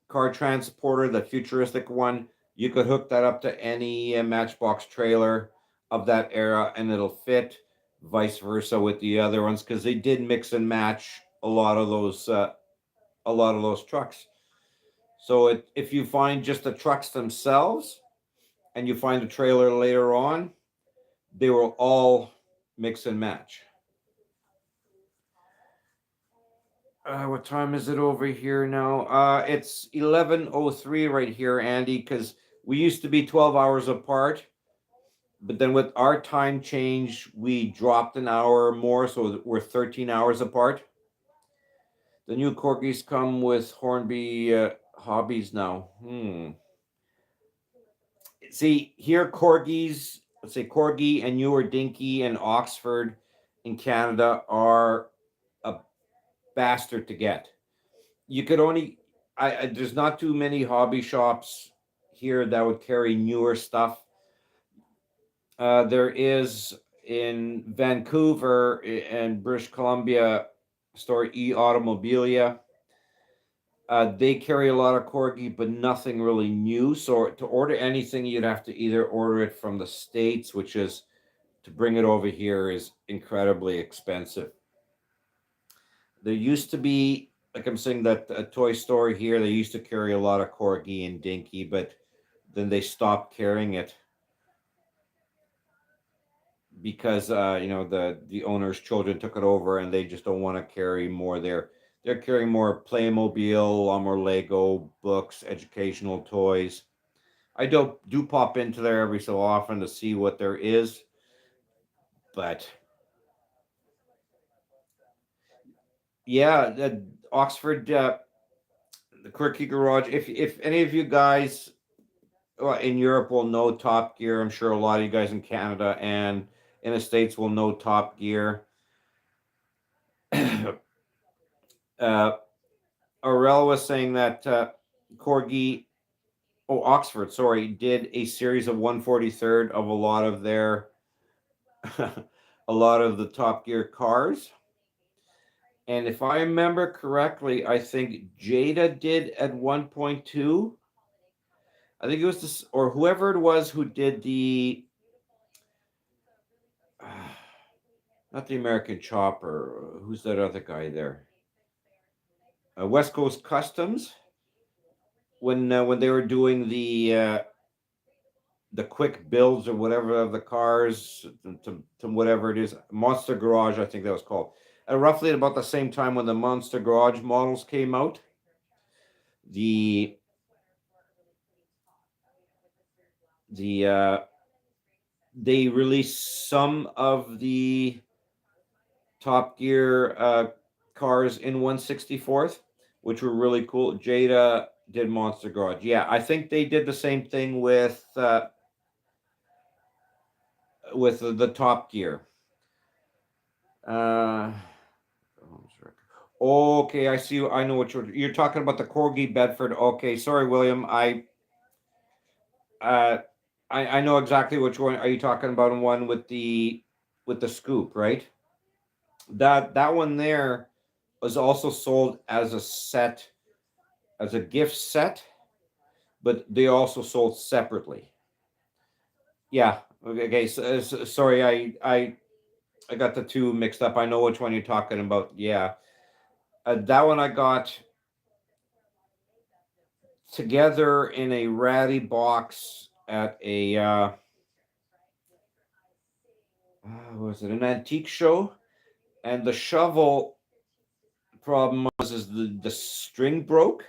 car transporter, the futuristic one. You could hook that up to any Matchbox trailer of that era, and it'll fit. Vice versa with the other ones, because they did mix and match a lot of those trucks. So if you find just the trucks themselves, and you find a trailer later on, they will all mix and match. What time is it over here now? It's 11:03 right here, Andy. Because we used to be 12 hours apart, but then with our time change, we dropped an hour more, so we're 13 hours apart. The new corgis come with Hornby hobbies now. See here, corgis. Let's say corgi and newer dinky and Oxford in Canada are a bastard to get. You could only there's not too many hobby shops here that would carry newer stuff. There is in Vancouver and British Columbia store E Automobilia. They carry a lot of corgi, but nothing really new. So to order anything, you'd have to either order it from the States, which is to bring it over here is incredibly expensive. There used to be, like I'm saying, that a toy store here, they used to carry a lot of corgi and dinky, but then they stopped carrying it because the owner's children took it over and they just don't want to carry more there. They're carrying more Playmobil, a lot more Lego, books, educational toys. I do pop into there every so often to see what there is, but yeah, the Oxford, the Quirky Garage. If any of you guys in Europe will know Top Gear, I'm sure a lot of you guys in Canada and in the States will know Top Gear. uh, Aurel was saying that Corgi, Oxford, sorry, did a series of 143rd of a lot of their, a lot of the Top Gear cars. And if I remember correctly, I think Jada did at 1.2. I think it was this, or whoever it was who did the, not the American Chopper. Who's that other guy there? West Coast Customs. When they were doing the quick builds or whatever of the cars to whatever it is, Monster Garage, I think that was called. Roughly at about the same time when the Monster Garage models came out, the they released some of the Top Gear cars in 164th, which were really cool. Jada did Monster Garage. Yeah, I think they did the same thing with the Top Gear. Okay, I see. I know what you're talking about. The Corgi Bedford. Okay, sorry, William. Uh, I know exactly which one are you talking about. One with the scoop, right? That one there was also sold as a set, as a gift set, but they also sold separately. Yeah. Okay. Sorry, I got the two mixed up. I know which one you're talking about. Yeah. That one I got together in a ratty box at a was it an antique show? And the shovel problem was is the string broke,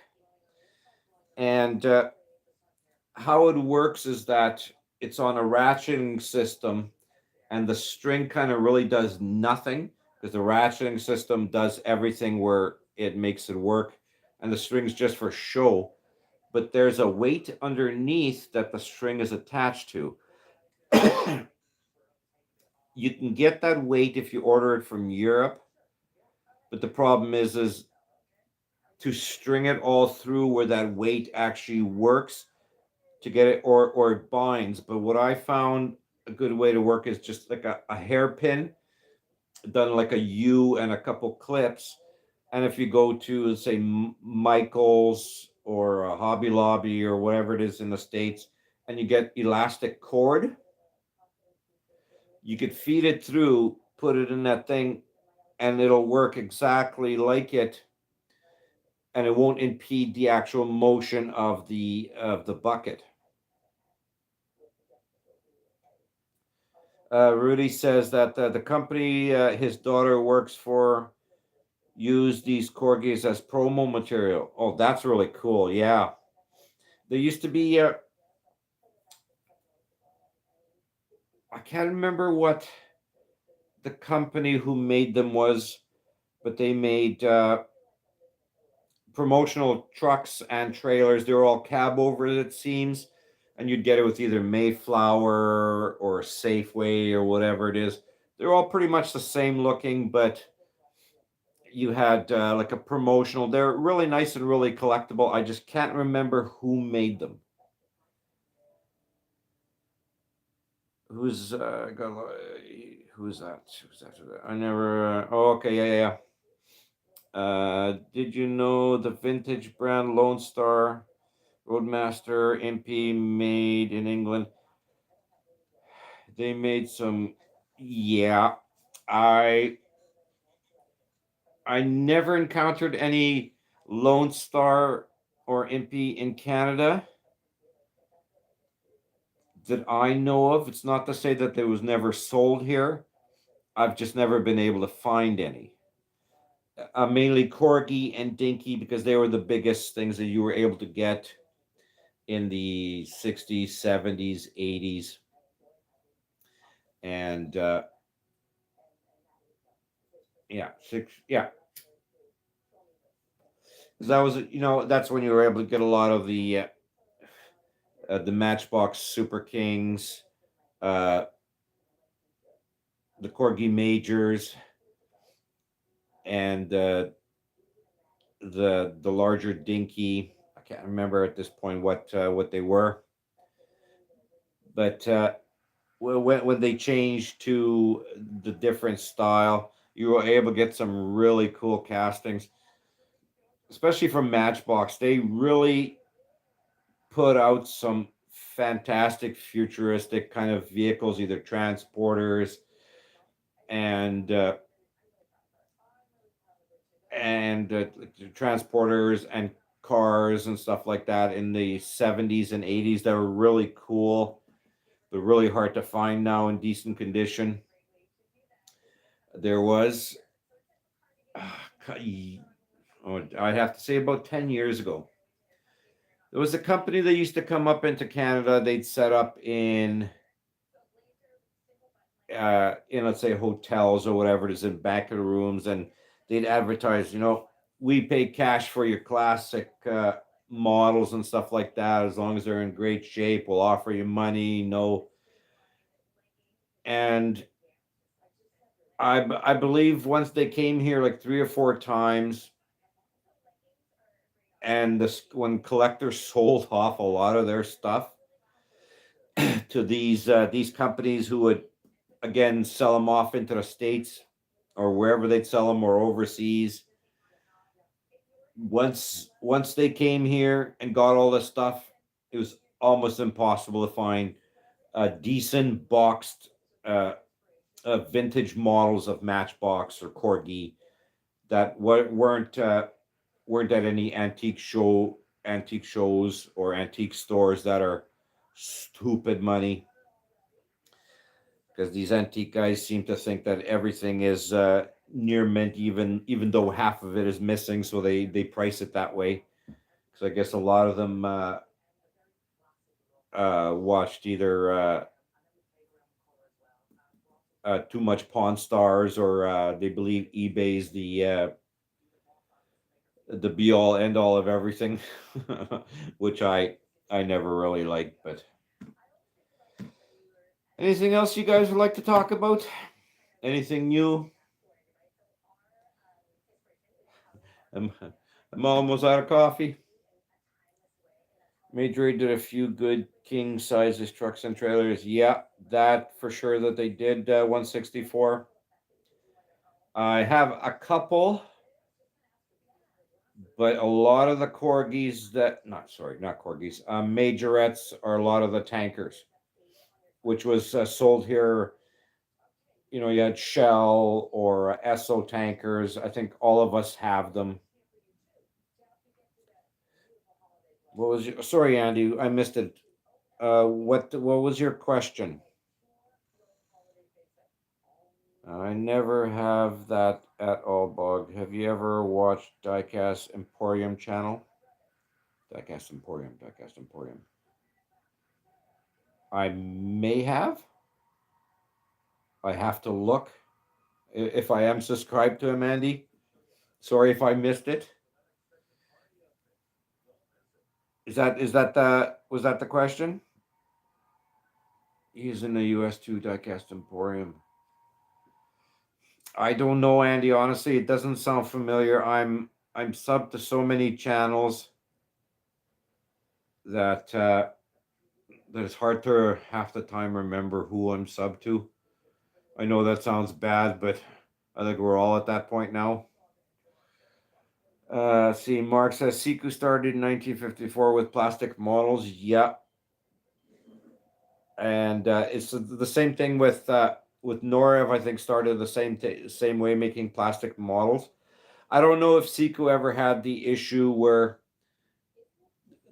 and how it works is that it's on a ratcheting system, and the string kind of really does nothing because the ratcheting system does everything where it makes it work, and the string's just for show. But there's a weight underneath that the string is attached to. You can get that weight if you order it from Europe, but the problem is to string it all through where that weight actually works to get it, or it binds. But what I found a good way to work is just like a hairpin done like a U and a couple clips. And if you go to say Michael's or Hobby Lobby or whatever it is in the States, and you get elastic cord, you could feed it through, put it in that thing, and it'll work exactly like it, and it won't impede the actual motion of the bucket. Rudy says that the company his daughter works for use these corgis as promo material. Oh, that's really cool. Yeah, there used to be. I can't remember what the company who made them was, but they made promotional trucks and trailers. They were all cab overs, it seems, and you'd get it with either Mayflower or Safeway or whatever it is. They're all pretty much the same looking, but you had like a promotional. They're really nice and really collectible. I just can't remember who made them. Who's who's that? Who's that? I never. Oh, okay, yeah, yeah. Did you know the vintage brand Lone Star Roadmaster MP made in England? They made some. Yeah, I I never encountered any Lone Star or MP in Canada that I know of. It's not to say that there was never sold here. I've just never been able to find any. Mainly Corgi and Dinky because they were the biggest things that you were able to get in the 60s, 70s, 80s. And yeah, yeah. Because that was, that's when you were able to get a lot of the Matchbox Super Kings, uh, the Corgi Majors, and the larger Dinky. I can't remember at this point what they were, but when they changed to the different style, you were able to get some really cool castings, especially from Matchbox. They really put out some fantastic futuristic kind of vehicles, either transporters and transporters and cars and stuff like that in the 70s and 80s that were really cool. They're really hard to find now in decent condition. There was, I'd have to say about 10 years ago, there was a company that used to come up into Canada. They'd set up in let's say hotels or whatever it is in back of the rooms, and they'd advertise, we pay cash for your classic models and stuff like that. As long as they're in great shape, we'll offer you money. No, and I believe once they came here like 3 or 4 times, and this when collectors sold off a lot of their stuff to these companies who would again sell them off into the states or wherever they'd sell them or overseas. Once they came here and got all this stuff, it was almost impossible to find decent boxed vintage models of Matchbox or Corgi that weren't at any antique shows or antique stores that are stupid money, because these antique guys seem to think that everything is near mint, even though half of it is missing. So they price it that way. So I guess a lot of them watched either too much Pawn Stars, or they believe eBay's the be all end all of everything, which I never really liked. But anything else you guys would like to talk about? Anything new? I'm, I'm almost out of coffee. Major did a few good king sizes trucks and trailers. Yeah, that for sure that they did 164. I have a couple, but a lot of the corgis that not corgis, majorettes are a lot of the tankers, which was sold here. You know, you had Shell or Esso tankers. I think all of us have them. What was your, sorry, Andy, I missed it. What was your question? I never have that at all, Bog. Have you ever watched Diecast Emporium channel? Diecast Emporium, Diecast Emporium. I may have. I have to look if I am subscribed to him, Andy. Sorry if I missed it. Is that the was that the question? He's in the US too, Diecast Emporium. I don't know, Andy. Honestly, it doesn't sound familiar. I'm sub to so many channels that that it's hard to half the time remember who I'm sub to. I know that sounds bad, but I think we're all at that point now. See, Mark says Siku started in 1954 with plastic models. Yeah, and it's the same thing with Norev. I think started the same way, making plastic models. I don't know if Siku ever had the issue where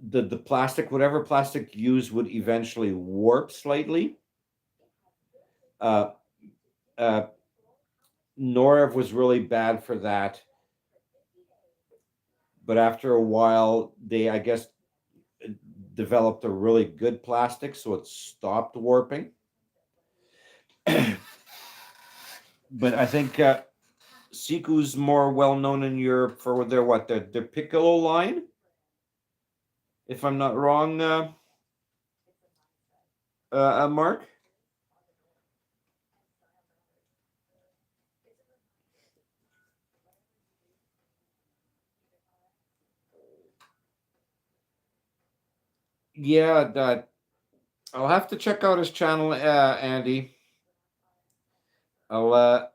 the plastic, whatever plastic used, would eventually warp slightly. Uh, uh, Norev was really bad for that, but after a while, they, I guess, developed a really good plastic, so it stopped warping. But I think Siku's more well known in Europe for their Piccolo line, if I'm not wrong, Mark. Yeah, that I'll have to check out his channel, Andy. I'll uh,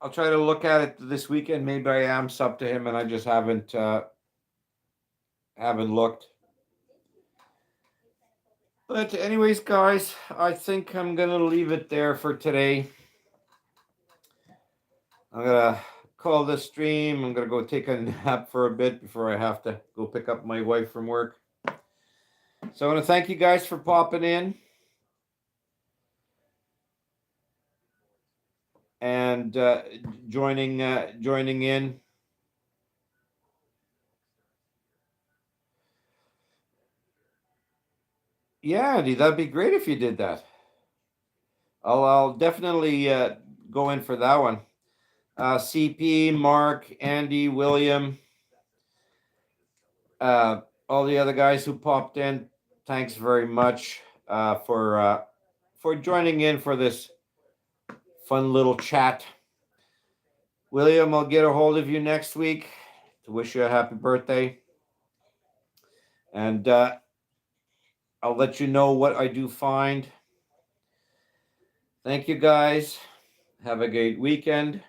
I'll try to look at it this weekend. Maybe I am sub to him, and I just haven't looked. But anyways, guys, I think I'm gonna leave it there for today. I'm gonna call this stream. I'm gonna go take a nap for a bit before I have to go pick up my wife from work. So I want to thank you guys for popping in and joining in. Yeah, Andy, that'd be great if you did that. I'll definitely go in for that one. CP, Mark, Andy, William, all the other guys who popped in. Thanks very much for joining in for this fun little chat. William, I'll get a hold of you next week to wish you a happy birthday. And I'll let you know what I do find. Thank you, guys. Have a great weekend.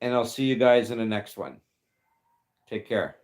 And I'll see you guys in the next one. Take care.